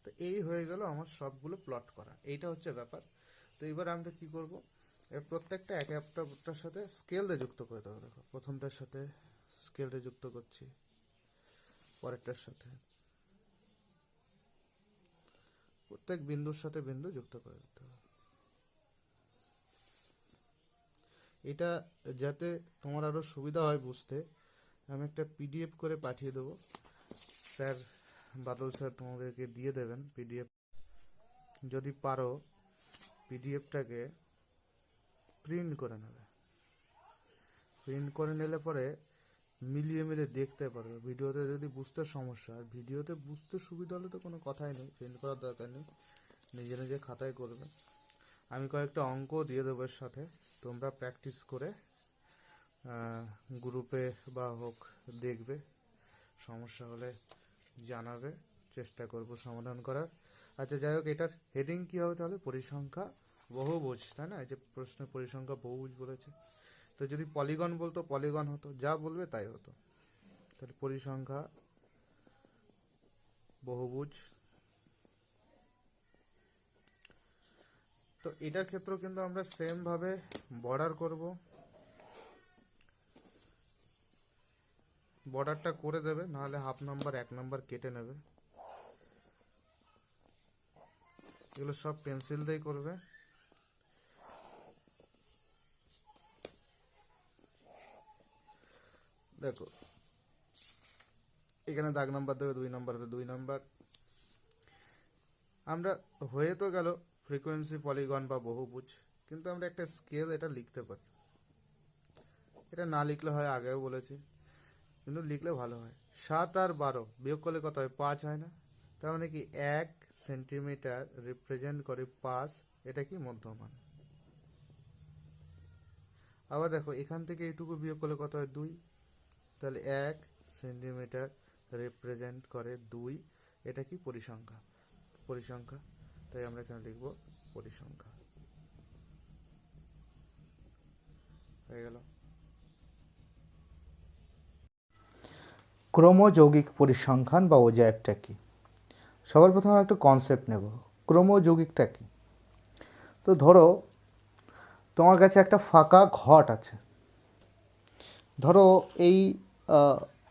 তো এই হয়ে গেল আমার সবগুলো প্লট করা, এইটা হচ্ছে ব্যাপার। তো এবার আমরা কি করব, প্রত্যেকটা একে একটার সাথে স্কেল দিয়ে যুক্ত করে দেবো। দেখো প্রথমটার সাথে স্কেল দিয়ে যুক্ত করছি, পরেরটার সাথে, প্রত্যেক বিন্দুর সাথে বিন্দু যুক্ত করে দিতে হবে। এটা যাতে তোমার আরও সুবিধা হয় বুঝতে, আমি একটা পিডিএফ করে পাঠিয়ে দেবো। স্যার, বাদল স্যার তোমাদেরকে দিয়ে দেবেন পিডিএফ। যদি পারো পিডিএফটাকে প্রিন্ট করে নেবে। প্রিন্ট করে নিলে পরে মিলিয়ে মিলিয়ে দেখতে পারবে। ভিডিওতে যদি বুঝতে সমস্যা, আর ভিডিওতে বুঝতে সুবিধা হলে তো কোনো কথাই নেই, প্রিন্ট করার দরকার নেই, নিজে নিজে খাতায় করবে। আমি কয়েকটা অঙ্ক দিয়ে দেবো এর সাথে, তোমরা প্র্যাকটিস করে গ্রুপে বা হোক দেখবে, সমস্যা হলে জানাবে, চেষ্টা করব সমাধান করার। আচ্ছা যাই হোক, এটার হেডিং কী হবে তাহলে? পরিসংখ্যা বহুভুজ, তাই না? এই যে প্রশ্নে পরিসংখ্যা বহুভুজ বলেছে, তো যদি পলিগন বলতো পলিগন হতো, যা বলবে তাই হতো। তাহলে পরিসংখ্যা বহুভুজ। তো এটার ক্ষেত্রেও কিন্তু আমরা সেমভাবে বর্ডার করব, বর্ডারটা করে দেবে, নাহলে হাফ নাম্বার 1 নাম্বার কেটে নেবে। এগুলো সব পেন্সিল দিয়েই করবে। দেখো এখানে দাগ নাম্বার দেবে 2 নাম্বার, হলে 2 নাম্বার। আমরা হয়ে তো গেল ফ্রিকোয়েন্সি পলিগন বা বহুভুজ, কিন্তু আমরা একটা স্কেল এটা লিখতে পারি। এটা না লিখলে হয়, আগেও বলেছি, কিন্তু লিখলে ভালো হয়। 7 আর 12 বিয়োগ করলে কত হয়? 5 হয় না? তার মানে কি 1 সেন্টিমিটার রিপ্রেজেন্ট করে 5, এটা কি মধ্যমান। আবার দেখো এখান থেকে এইটুকু বিয়োগ করলে কত হয়? 2, তাহলে 1 সেন্টিমিটার রিপ্রেজেন্ট করে 2, এটা কি? পরিসংখ্যা। পরিসংখ্যা, তাই আমরা এখানে লিখব পরিসংখ্যা। হয়ে গেল। ক্রমযৌগিক পরিসংখ্যান বা ওজেএফটা কি? সবার প্রথমে একটা কনসেপ্ট নেব, ক্রমযৌগিকটা কি। তো ধরো তোমার কাছে একটা ফাঁকা ঘট আছে। ধরো এই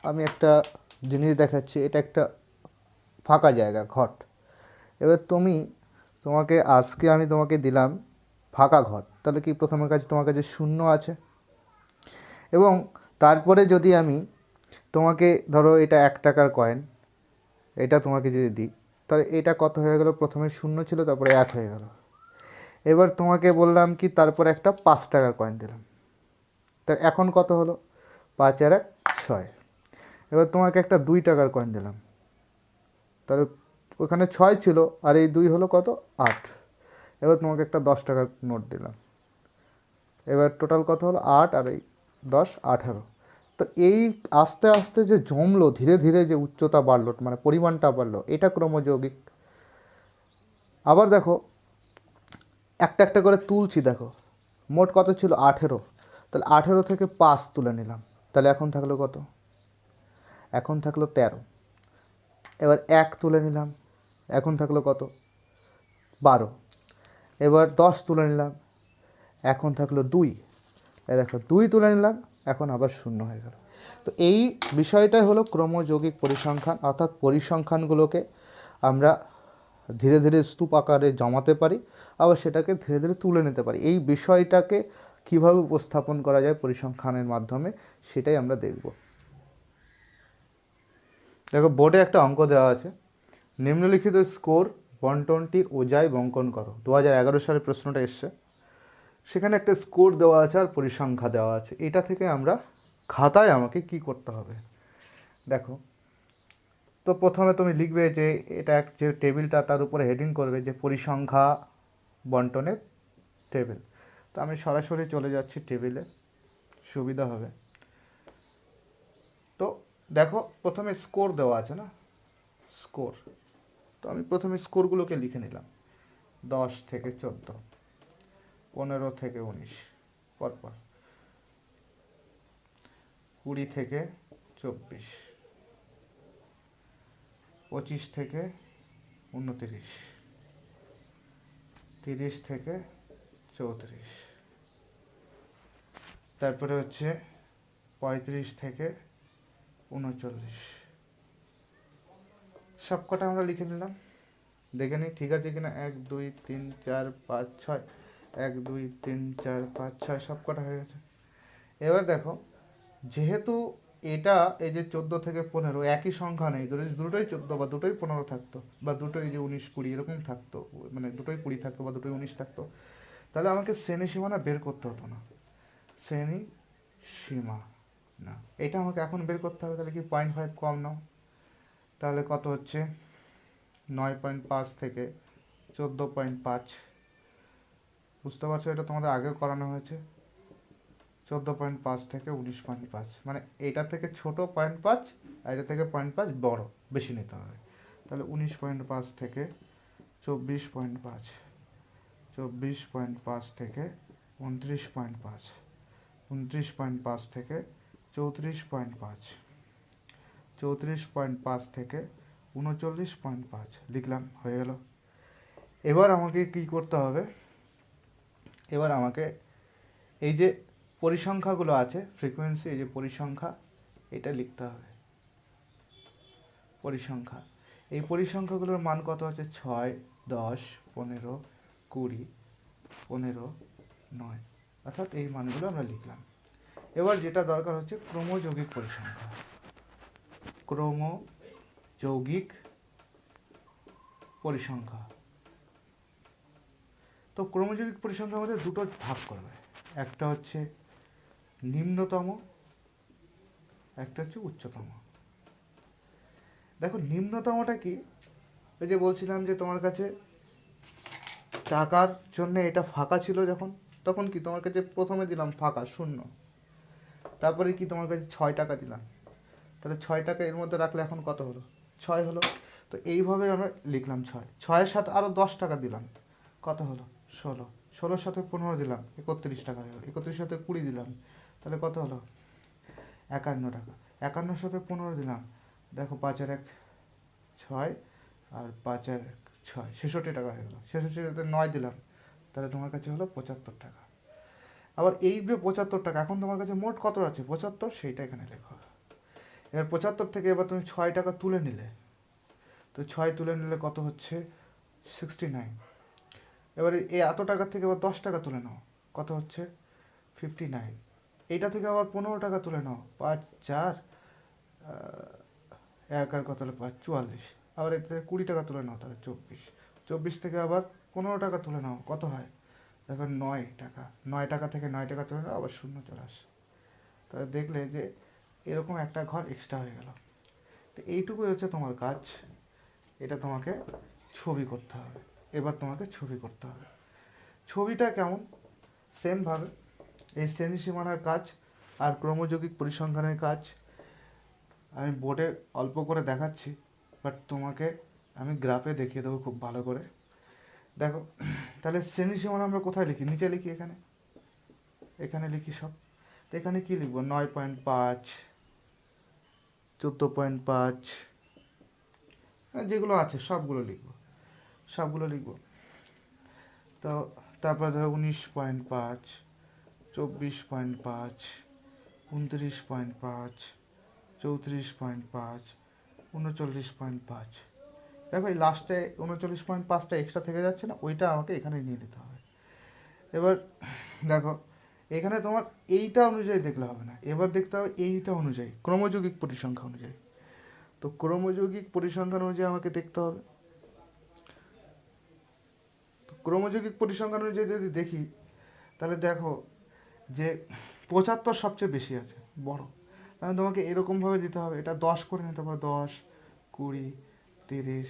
আমি একটা জিনিস দেখাচ্ছি, এটা একটা ফাঁকা জায়গা, ঘট। এবার আজকে আমি তোমাকে দিলাম ফাঁকা ঘট, তাহলে কি প্রথমের কাছে তোমার কাছে শূন্য আছে। এবং তারপরে যদি আমি তোমাকে, ধরো এটা 1 টাকার কয়েন, এটা তোমাকে যদি দিই, তাহলে এটা কত হয়ে গেল? প্রথমে শূন্য ছিল, তারপরে 1 হয়ে গেল। এবার তোমাকে বললাম কি, তারপর একটা 5 টাকার কয়েন দিলাম, তা এখন কত হলো? 5 আর 1 6। এবার তোমাকে একটা 2 টাকার কয়েন দিলাম, তাহলে ওখানে 6 ছিল, আর এই 2 হলো কত? 8। এবার তোমাকে একটা 10 টাকার নোট দিলাম, এবার টোটাল কত হলো? 8 আর এই 10 18। তো এই আস্তে আস্তে যে জমলো, ধীরে ধীরে যে উচ্চতা বাড়লো, মানে পরিমাণটা বাড়লো, এটা ক্রমযৌগিক। আবার দেখো একটা একটা করে তুলছি, দেখো মোট কত ছিল? 18। তাহলে 18 থেকে 5 তুলে নিলাম, তাহলে এখন থাকলো কত? এখন থাকলো 13। এবার 1 তুলে নিলাম, এখন থাকলো কত? 12। এবার 10 তুলে নিলাম, এখন থাকলো 2। দেখো 2 তুলে নিলাম, এখন আবার শূন্য হয়ে গেল। তো এই বিষয়টাই হলো ক্রমযৌগিক পরিসংখ্যান, অর্থাৎ পরিসংখ্যানগুলোকে আমরা ধীরে ধীরে স্তূপ আকারে জমাতে পারি, আবার সেটাকে ধীরে ধীরে তুলে নিতে পারি। এই বিষয়টাকে কীভাবে উপস্থাপন করা যায় পরিসংখ্যানের মাধ্যমে, সেটাই আমরা দেখব। দেখো বোর্ডে একটা অঙ্ক দেওয়া আছে, নিম্নলিখিত স্কোর বন্টনটির ওজায় বঙ্কন করো। 2011 সালে প্রশ্নটা এসছে, সেখানে একটা স্কোর দেওয়া আছে আর পরিসংখ্যা দেওয়া আছে। এটা থেকে আমরা খাতায় আমাকে কি করতে হবে দেখো। তো প্রথমে তুমি লিখবে যে এটা যে টেবিলটা, তার উপরে হেডিং করবে যে পরিসংখ্যা বন্টনের টেবিল। তো আমি সরাসরি চলে যাচ্ছি টেবিলে, সুবিধা হবে। তো দেখো প্রথমে স্কোর দেওয়া আছে না, স্কোর। তো আমি প্রথমে স্কোরগুলোকে লিখে নিলাম, 10 থেকে 14, 15 থেকে 19, পরপর 20 থেকে 24, 25 থেকে 29, 30 থেকে 34, তারপরে হচ্ছে 35 থেকে 39। সব কটা আমরা লিখে নিলাম, দেখে নিই ঠিক আছে কিনা। 1 2 3 4 5 6, 1 2 3 4 5 6, সব কটা হয়ে গেছে। এবার দেখো, যেহেতু এটা এই যে 14 থেকে 15 একই সংখ্যা নেই, দুটোই 14 বা দুটোই 15 থাকতো, বা দুটোই যে 19 20 এরকম থাকতো, মানে দুটোই 20 থাকতো বা দুটোই 19 থাকতো, তাহলে আমাকে শ্রেণী সীমানা বের করতে হতো না। শ্রেণী সীমা না, এটা আমাকে এখন বের করতে হবে। তাহলে কি 0.5 কম নাও, তাহলে কত হচ্ছে 9.5 থেকে 14.5। বুঝতে পারছো, এটা তোমাদের আগেও করানো হয়েছে। 14.5 থেকে 19.5, মানে এটা থেকে ছোট 0.5 আর এটা থেকে 0.5 বড়, বেশি নিতে হবে। তাহলে 19.5 থেকে 24.5, 24.5 থেকে 29.5, 29.5 থেকে 34.5, 34.5 থেকে 39.5 লিখলাম, হয়ে গেল। এবার আমাকে কি করতে হবে, এবার আমাকে এই যে পরিসংখ্যাগুলো আছে, ফ্রিকোয়েন্সি, এই যে পরিসংখ্যা, এটা লিখতে হবে। পরিসংখ্যা, এই পরিসংখ্যাগুলোর মান কত আছে, 6, 10, 15, 20, 15, 9, অর্থাৎ এই মানগুলো আমরা লিখলাম। এবার যেটা দরকার হচ্ছে ক্রমযৌগিক পরিসংখ্যা। ক্রমযৌগিক পরিসংখ্যা, তো ক্রমযৌগিক পরিসংখ্যার মধ্যে দুটো ভাগ করবে, একটা হচ্ছে নিম্নতম, একটা হচ্ছে উচ্চতম। দেখো নিম্নতমটা কি, ওই যে বলছিলাম যে তোমার কাছে টাকার জন্য এটা ফাঁকা ছিল যখন, তখন কি তোমার কাছে প্রথমে দিলাম ফাঁকা 0, তারপরে কি তোমার কাছে 6 টাকা দিলাম, তাহলে 6 টাকা এর মধ্যে রাখলে এখন কত হলো, 6 হলো। তো এইভাবে আমরা লিখলাম 6, 6-এর সাথে আরও 10 টাকা দিলাম, কত হলো 16, 16-এর সাথে 15 দিলাম, 31 টাকা হলো, 31-এর সাথে 20 দিলাম, তাহলে কত হলো 51 টাকা, 51-এর সাথে 15 দিলাম, দেখো 5-আর-1 6, আর 5-আর-1 6, 66 টাকা হয়ে গেল। 66-এর সাথে 9 দিলাম, তাহলে তোমার কাছে হলো 75 টাকা। আবার এই যে 75 টাকা, এখন তোমার কাছে মোট কত আছে 75, সেইটা এখানে লেখো। এবার 75 থেকে এবার তুমি 6 টাকা তুলে নিলে, তো 6 তুলে নিলে কত হচ্ছে 69। এবারে এই এত টাকা থেকে এবার 10 টাকা তুলে নাও, কত হচ্ছে 59। এইটা থেকে আবার 15 টাকা তুলে নাও, 5, 4, 1 আর কত হলো 5, 44। আবার এর থেকে 20 টাকা তুলে নাও, তাহলে 24। 24 থেকে আবার 15 টাকা তুলে নাও, কত হয় দেখো 9 টাকা। 9 টাকা থেকে 9 টাকা তুলে নাও, আবার 0 চলে আসে। তাহলে দেখলে যে এরকম একটা ঘর এক্সট্রা হয়ে গেল। তো এইটুকুই হচ্ছে তোমার কাজ, এটা তোমাকে ছবি করতে হবে। এবার তোমাকে ছবি করতে হবে। ছবিটা কেমন, সেমভাবে এই শ্রেণী সীমানার কাজ আর ক্রমযৌগিক পরিসংখ্যানের কাজ আমি বোর্ডে অল্প করে দেখাচ্ছি, বাট তোমাকে আমি গ্রাফে দেখিয়ে দেবো খুব ভালো করে। দেখো, তাহলে শ্রেণী সীমানা আমরা কোথায় লিখি, নিচে লিখি, এখানে, এখানে লিখি সব। তো এখানে কী লিখবো, 9.5, 14.5, যেগুলো আছে সবগুলো লিখবো, সবগুলো লিখবো। তো তারপরে ধরো 19.5, 24.5, 29.5, 34.5, 39.5। দেখো এই লাস্টে 39.5টা এক্সট্রা থেকে যাচ্ছে না, ওইটা আমাকে এখানে নিয়ে নিতে হবে। এবার দেখো এখানে তোমার এইটা অনুযায়ী দেখলে হবে না, এবার দেখতে হবে এইটা অনুযায়ী, ক্রমযৌগিক পরিসংখ্যা অনুযায়ী। তো ক্রমযৌগিক পরিসংখ্যান অনুযায়ী আমাকে দেখতে হবে। তো ক্রমযৌগিক পরিসংখ্যান অনুযায়ী যদি দেখি, তাহলে দেখো যে 75 সবচেয়ে বেশি আছে, বড়। তাহলে তোমাকে এরকমভাবে দিতে হবে, এটা 10 করে নিতে পারো, 10, 20, 30,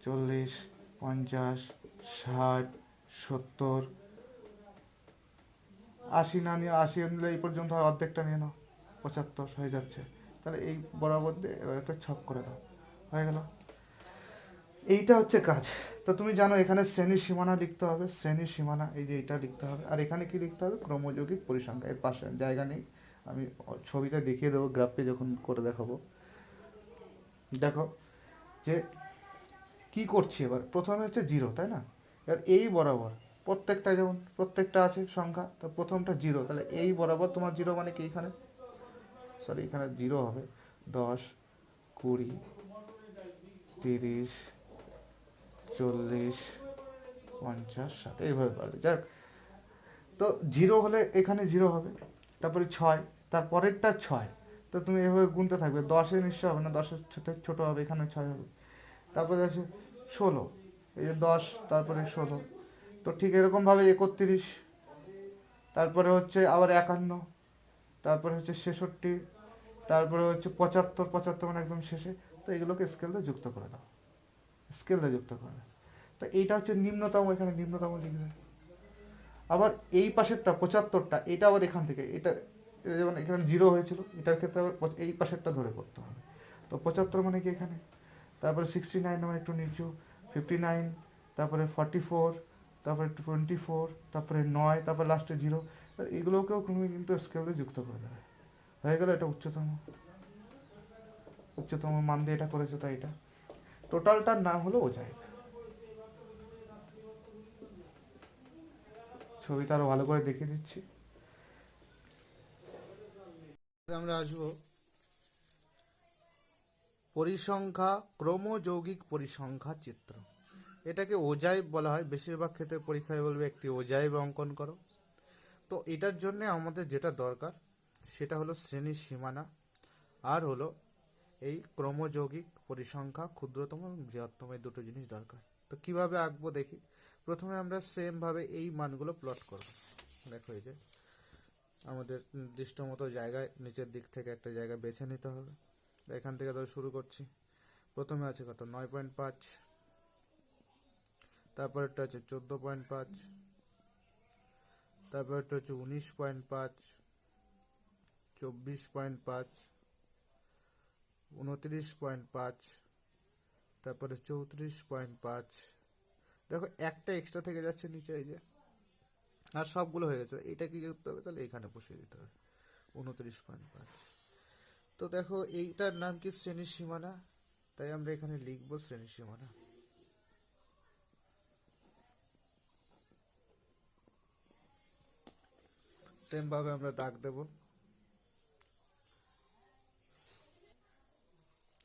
40, 50, 60, 70, 80 না নিয়ে, 80 নিলে এই পর্যন্ত হয়, অর্ধেকটা নিয়ে নাও, 75 হয়ে যাচ্ছে। তাহলে এই বরাবর দিয়ে এবার একটা ছক করে দাও, হয়ে গেল। এইটা হচ্ছে কাজ। তো তুমি জানো এখানে শ্রেণীর সীমানা লিখতে হবে, শ্রেণীর সীমানা এই যে এটা লিখতে হবে, আর এখানে কি লিখতে হবে, ক্রমযৌগিক পরিসংখ্যা। এর পাশে জায়গা নেই, আমি ছবিতে দেখিয়ে দেবো, গ্রাফে যখন করে দেখাবো। দেখো যে কি করছি, এবার প্রথমে হচ্ছে 0, তাই না? এবার এই বরাবর প্রত্যেকটা, যেমন প্রত্যেকটা আছে সংখ্যা, তো প্রথমটা 0, তাহলে এই বরাবর তোমার 0 মানে কি, এখানে সরি এখানে 0 হবে, 10, 20, 30, 40, 50, 60, এইভাবে পারবে, যাক। তো 0 হলে এখানে 0 হবে, তারপরে 6, তারপরেরটা 6, তো তুমি এভাবে গুনতে থাকবে, 10-এ নিশ্চয় হবে না, 10-এর ছোটো হবে, এখানে 6 হবে। তারপরে আছে 16, এই যে 10, তারপরে 16, তো ঠিক এরকমভাবে 31, তারপরে হচ্ছে আবার 51, তারপরে হচ্ছে 66, তারপরে হচ্ছে 75, 75 মানে একদম শেষে। তো এগুলোকে স্কেল দিয়ে যুক্ত করে দাও, স্কেল দিয়ে যুক্ত করে দাও। তো এইটা হচ্ছে নিম্নতম, এখানে নিম্নতম লিখবে। আবার এই পাশেরটা 75টা, এটা আবার এখান থেকে এটা, এটা যেমন এখানে 0 হয়েছিল, এটার ক্ষেত্রে আবার এই পাশেরটা ধরে করতে হবে। তো 75 মানে কি এখানে, তারপরে 69 মানে একটু নিচু, 59, তারপরে 44, তারপরে 24, তারপরে 9, তারপরে লাস্টে 0। এগুলোকেও তুমি কিন্তু স্কেল দিয়ে যুক্ত করে দেবে। হয়ে গেল, এটা উচ্চতম, উচ্চতম মান দিয়ে এটা করেছো, তাই এটা টোটালটার নাম হলো ওজাইব। ছবিটা আরো ভালো করে দেখিয়ে দিচ্ছি। আমরা আসবো পরিসংখ্যা, ক্রমযৌগিক পরিসংখ্যা চিত্র। এটাকে ওজাইব বলা হয়, বেশিরভাগ ক্ষেত্রে পরীক্ষায় বলবে একটি ওজাইব অঙ্কন করো। তো এটার জন্য আমাদের যেটা দরকার সেটা হলো শ্রেণীর সীমানা, আর হলো এই ক্রমযৌগিক পরিসংখ্যা, ক্ষুদ্রতম এবং বৃহত্তম, এই দুটো জিনিস দরকার। তো কিভাবে আঁকবো দেখি। প্রথমে আমরা সেম ভাবে এই মানগুলো প্লট করব। দেখো এই যে আমাদের নির্দিষ্ট মতো জায়গায় নিচের দিক থেকে একটা জায়গা বেছে নিতে হবে। এখান থেকে ধর শুরু করছি। প্রথমে আছে কত, 9.5, তারপরটা হচ্ছে 14.5, তারপরটা হচ্ছে 19.5, 24.5, 29.5, তারপরে 34.5। দেখো একটা এক্সট্রা থেকে যাচ্ছে নিচে, এই যে, আর সবগুলো হয়ে গেছে। এটা কি করতে হবে, তাহলে এখানে বসিয়ে দিতে হবে 29.5। তো দেখো এইটার নাম কি, শ্রেণীর সীমানা, তাই আমরা এখানে লিখবো শ্রেণীর সীমানা। সেম ভাবে আমরা দাগ দেব।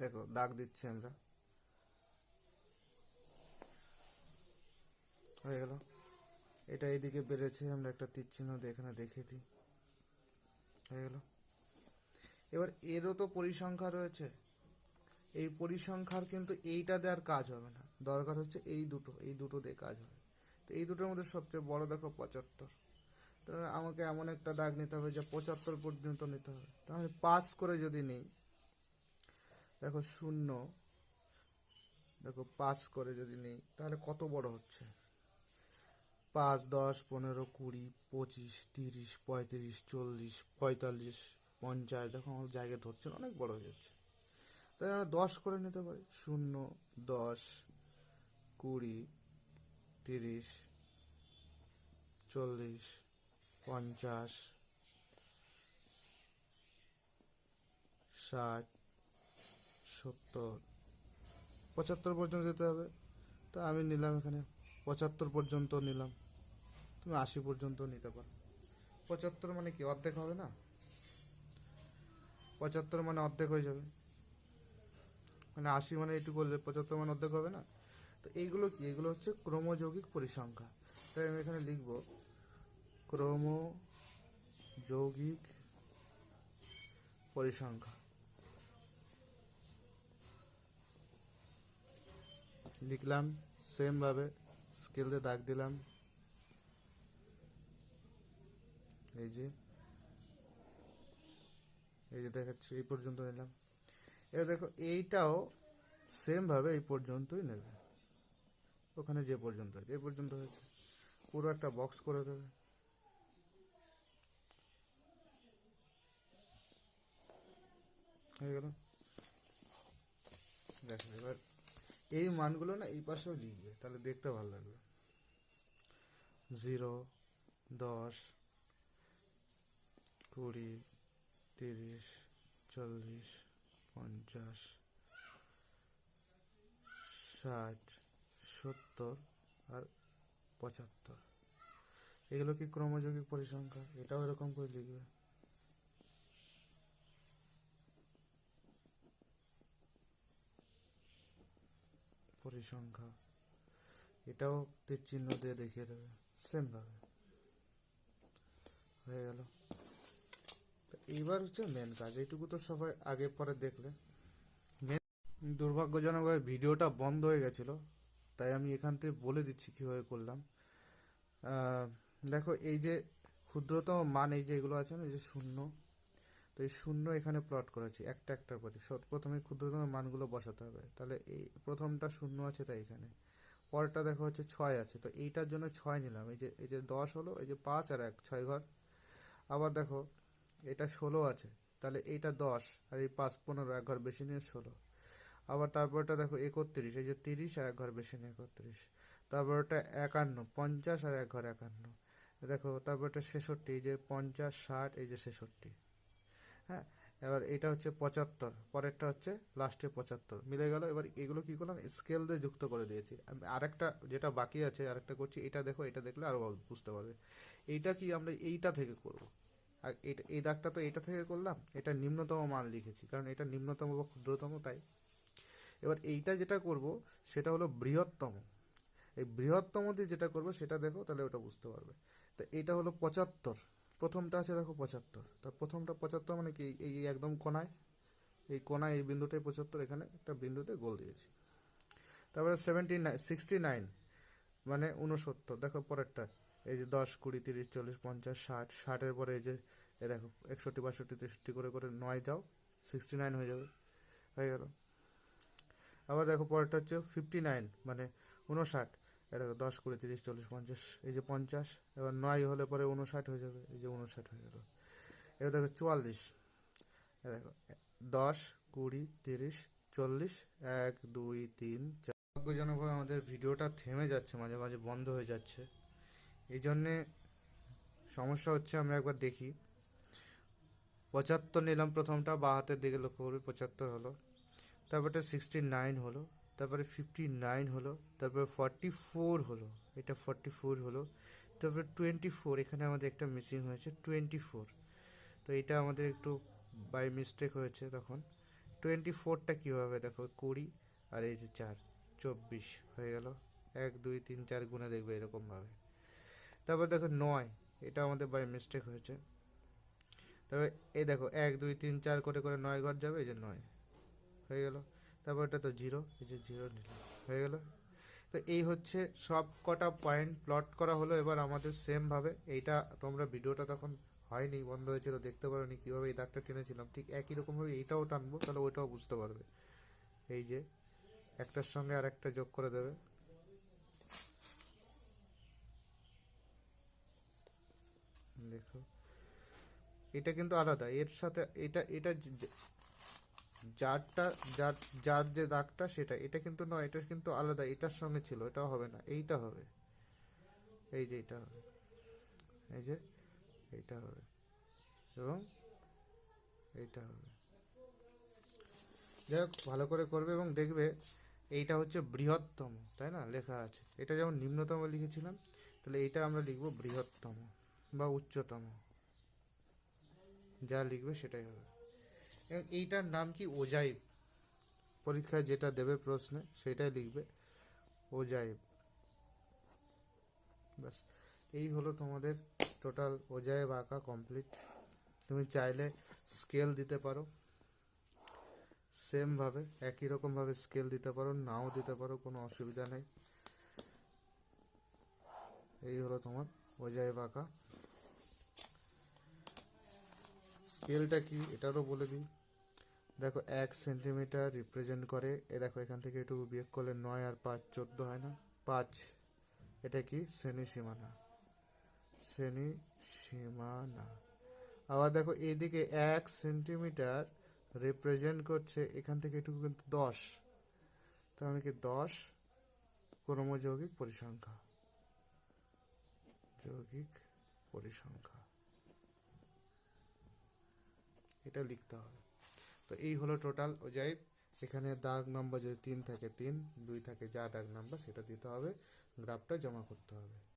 দেখো দাগ দিচ্ছি আমরা, হয়ে গেল। এটা এইদিকে বেড়েছে, আমরা একটা তীর চিহ্ন দিয়ে এখানে দেখিয়ে দিই, হয়ে গেল। এবার এরও তো পরিসংখ্যা রয়েছে, এই পরিসংখ্যার কিন্তু এইটা দেওয়ার কাজ হবে না, দরকার হচ্ছে এই দুটো, এই দুটো দিয়ে কাজ হবে। তো এই দুটোর মধ্যে সবচেয়ে বড় দেখো 75। তাহলে আমাকে এমন একটা দাগ নিতে হবে যে 75 পর্যন্ত নিতে হবে। তাহলে পাস করে যদি নিই, দেখো 0, দেখো পাস করে যদি নিই তাহলে কত বড় হচ্ছে, 5, 10, 15, 20, 25, 30, 35, 40, 45, 50। দেখো আমার জায়গা ধরছে না, অনেক বড় হয়ে যাচ্ছে। তাই আমরা 10 করে নিতে পারি, 0, 10, 20, 30, 40, 50, 60, 70, 75 পর্যন্ত যেতে হবে। তা আমি নিলাম এখানে 75 পর্যন্ত নিলাম, তুমি 80 পর্যন্ত নিতে পারো। 75 মানে কি, অর্ধেক হবে না, 75 মানে অর্ধেক হয়ে যাবে, মানে 80 মানে একটু করলে 75 মানে অর্ধেক হবে না। তো এইগুলো কি, এগুলো হচ্ছে ক্রমযৌগিক পরিসংখ্যা। তাই আমি এখানে লিখব ক্রমযৌগিক পরিসংখ্যা, লিখলাম। সেম ভাবে স্কেল দিয়ে দাগ দিলাম, এই যে, এই যে দেখাচ্ছি, এই পর্যন্ত নিলাম। এবার দেখো এইটাও সেম ভাবে এই পর্যন্তই নেবে, ওখানে যে পর্যন্ত হয়েছে, এই পর্যন্ত হয়েছে, পুরো একটা বক্স করে দেবে, হয়ে গেল। দেখো এবার এই মানগুলো না এই পাশেও লিখবে, তাহলে দেখতে ভালো লাগবে। 0, 10, 20, 30, 40, 50, 60, 70 আর 75। এগুলো কি ক্রমযৌগিক পরিসংখ্যা, এটাও এরকম করে লিখবে। পরিসংখ্যা, এটাও তীর চিহ্ন দিয়ে দেখিয়ে দেবে সেম ভাবে, হয়ে গেল। এইবার হচ্ছে মেন কাজ, এইটুকু তো সবাই আগে পরে দেখলে। মেন, দুর্ভাগ্যজনকভাবে ভিডিওটা বন্ধ হয়ে গেছিলো, তাই আমি এখান থেকে বলে দিচ্ছি কীভাবে করলাম। দেখো এই যে ক্ষুদ্রতম মান, এই যে এগুলো আছে না, এই যে 0, তো এই শূন্য এখানে প্লট করেছি একটা একটার প্রতি, প্রথমে ক্ষুদ্রতম মানগুলো বসাতে হবে। তাহলে এই প্রথমটা শূন্য আছে তাই এখানে, পরেরটা দেখো হচ্ছে 6 আছে, তো এইটার জন্য 6 নিলাম। এই যে 10 হলো, এই যে 5 আর 1 6 ঘর। আবার দেখো এটা 16 আছে, তাহলে এইটা 10 আর এই 5 15 এক ঘর বেশি নিয়ে 16। আবার তারপরটা দেখো 31, এই যে 30 আর এক ঘর বেশি নিয়ে 31। তারপরটা 51 50 আর এক ঘর 51। দেখো তারপরটা 66, এই যে 50 60, এই যে 66। হ্যাঁ, এবার এটা হচ্ছে 75, পরেরটা হচ্ছে লাস্টে 75 মিলে গেল। এবার এগুলো কি করলাম, স্কেল দিয়ে যুক্ত করে দিয়েছি। আমি আরেকটা যেটা বাকি আছে আরেকটা করছি, এটা দেখো, এটা দেখলে আরো বুঝতে পারবে। এইটা কি আমরা এইটা থেকে করব, আর এটা এই দাগটা তো এটা থেকে করলাম, এটা নিম্নতম মান লিখেছি কারণ এটা নিম্নতম বা ক্ষুদ্রতম তাই। এবার এইটা যেটা করব সেটা হলো বৃহত্তম। এই বৃহত্তম দিয়ে যেটা করবো সেটা দেখো, তাহলে ওটা বুঝতে পারবে। তো এইটা হলো 75, প্রথমটা আছে দেখো 75, তার প্রথমটা 75 মানে কি, এই একদম কোনায়, এই কোনায় এই বিন্দুটাই 75, এখানে একটা বিন্দুতে গোল দিয়েছি। তারপরে 69 মানে 69, দেখো পরেরটা, এই যে 10 20 30 40 50 60, 60-এর পরে এই যে এই দেখো 61 62 63 করে করে 9 যাও, 69 হয়ে যাবে, হয়ে গেল। আবার দেখো পরেরটা হচ্ছে 59 মানে 59, এই দেখো 10 20 30 40 50, এই যে 50, এবার 9 হলে পরে 59 হয়ে যাবে, এই যে 59 হয়ে গেল। এবার দেখো 44, এই দেখো 10 20 30 40 1 2 3 4। দুর্ভাগ্যজনকভাবে আমাদের ভিডিওটা থেমে যাচ্ছে, মাঝে মাঝে বন্ধ হয়ে যাচ্ছে, এই জন্যে সমস্যা হচ্ছে। আমরা একবার দেখি। 75 নিলাম প্রথমটা, বা হাতের দিকে লক্ষ্য করবি, 75 হলো। তারপরে 69 হলো, তারপরে 59 হলো, তারপরে 44 হলো, এটা 44 হলো। তারপরে 24, এখানে আমাদের একটা মিসিং হয়েছে 24, তো এটা আমাদের একটু বাই মিস্টেক হয়েছে। তখন 24টা কী হবে দেখো, 20 আর এই যে 4 24 হয়ে গেল। 1 2 3 4 গুণে দেখবে এরকমভাবে। তারপর দেখো 9, এটা আমাদের বাই মিস্টেক হয়েছে। তবে এই দেখো 1 2 3 4 করে করে 9 ঘর যাবে, এই যে 9 হয়ে গেল। তারপর এটা তো 0, এই যে 0 নিলাম, হয়ে গেল। তো এই হচ্ছে সব কটা পয়েন্ট প্লট করা হলো। এবার আমাদের সেমভাবে এইটা, তোমরা ভিডিওটা তখন হয়নি, বন্ধ হয়েছিল, দেখতে পারোনি কীভাবে এই দাগটা টেনেছিলাম, ঠিক একই রকমভাবে এইটাও টানবো, তাহলে ওইটাও বুঝতে পারবে। এই যে একটার সঙ্গে আর একটা যোগ করে দেবে, দেখো এটা কিন্তু আলাদা, এর সাথে এটা এটা যারটা যার যার যে দাগটা সেটা, এটা কিন্তু নয়, এটা কিন্তু আলাদা, এটার সঙ্গে ছিল, এটাও হবে না, এইটা হবে, এই যে এটা হবে, এই যে এইটা হবে, এবং এইটা হবে। যাই হোক, ভালো করে করবে এবং দেখবে এইটা হচ্ছে বৃহত্তম, তাই না, লেখা আছে। এটা যেমন নিম্নতম লিখেছিলাম, তাহলে এইটা আমরা লিখবো বৃহত্তম বা উচ্চতম, যা লিখবে সেটাই হবে। এবং এইটার নাম কি, ওজাইব। পরীক্ষায় যেটা দেবে প্রশ্নে সেটাই লিখবে, ওজাইব। ব্যাস, এই হলো তোমাদের টোটাল ওজাইব আঁকা কমপ্লিট। তুমি চাইলে স্কেল দিতে পারো, সেমভাবে একই রকমভাবে স্কেল দিতে পারো, নাও দিতে পারো, কোনো অসুবিধা নেই। এই হলো তোমার ওজাইব আঁকা। স্কেলটা কি এটারও বলে দিই। দেখো 1 সেন্টিমিটার রিপ্রেজেন্ট করে, এ দেখো এখান থেকে একটু বিয়োগ করলে 9 আর 5 14 হয় না, 5, এটা কি শ্রেণী সীমানা, শ্রেণী সীমানা। আবার দেখো এইদিকে 1 সেন্টিমিটার রিপ্রেজেন্ট করছে, এখান থেকে এটুকু কিন্তু 10, তার মানে কি 10 ক্রমযৌগিক পরিসংখ্যা, যৌগিক পরিসংখ্যা, এটা লিখতে হবে। তো এই হলো টোটাল ওজাইব। এখানে দাগ নম্বর যদি 3 থাকে 3, 2 থাকে যা দাগ নাম্বার সেটা দিতে হবে, গ্রাফটা জমা করতে হবে।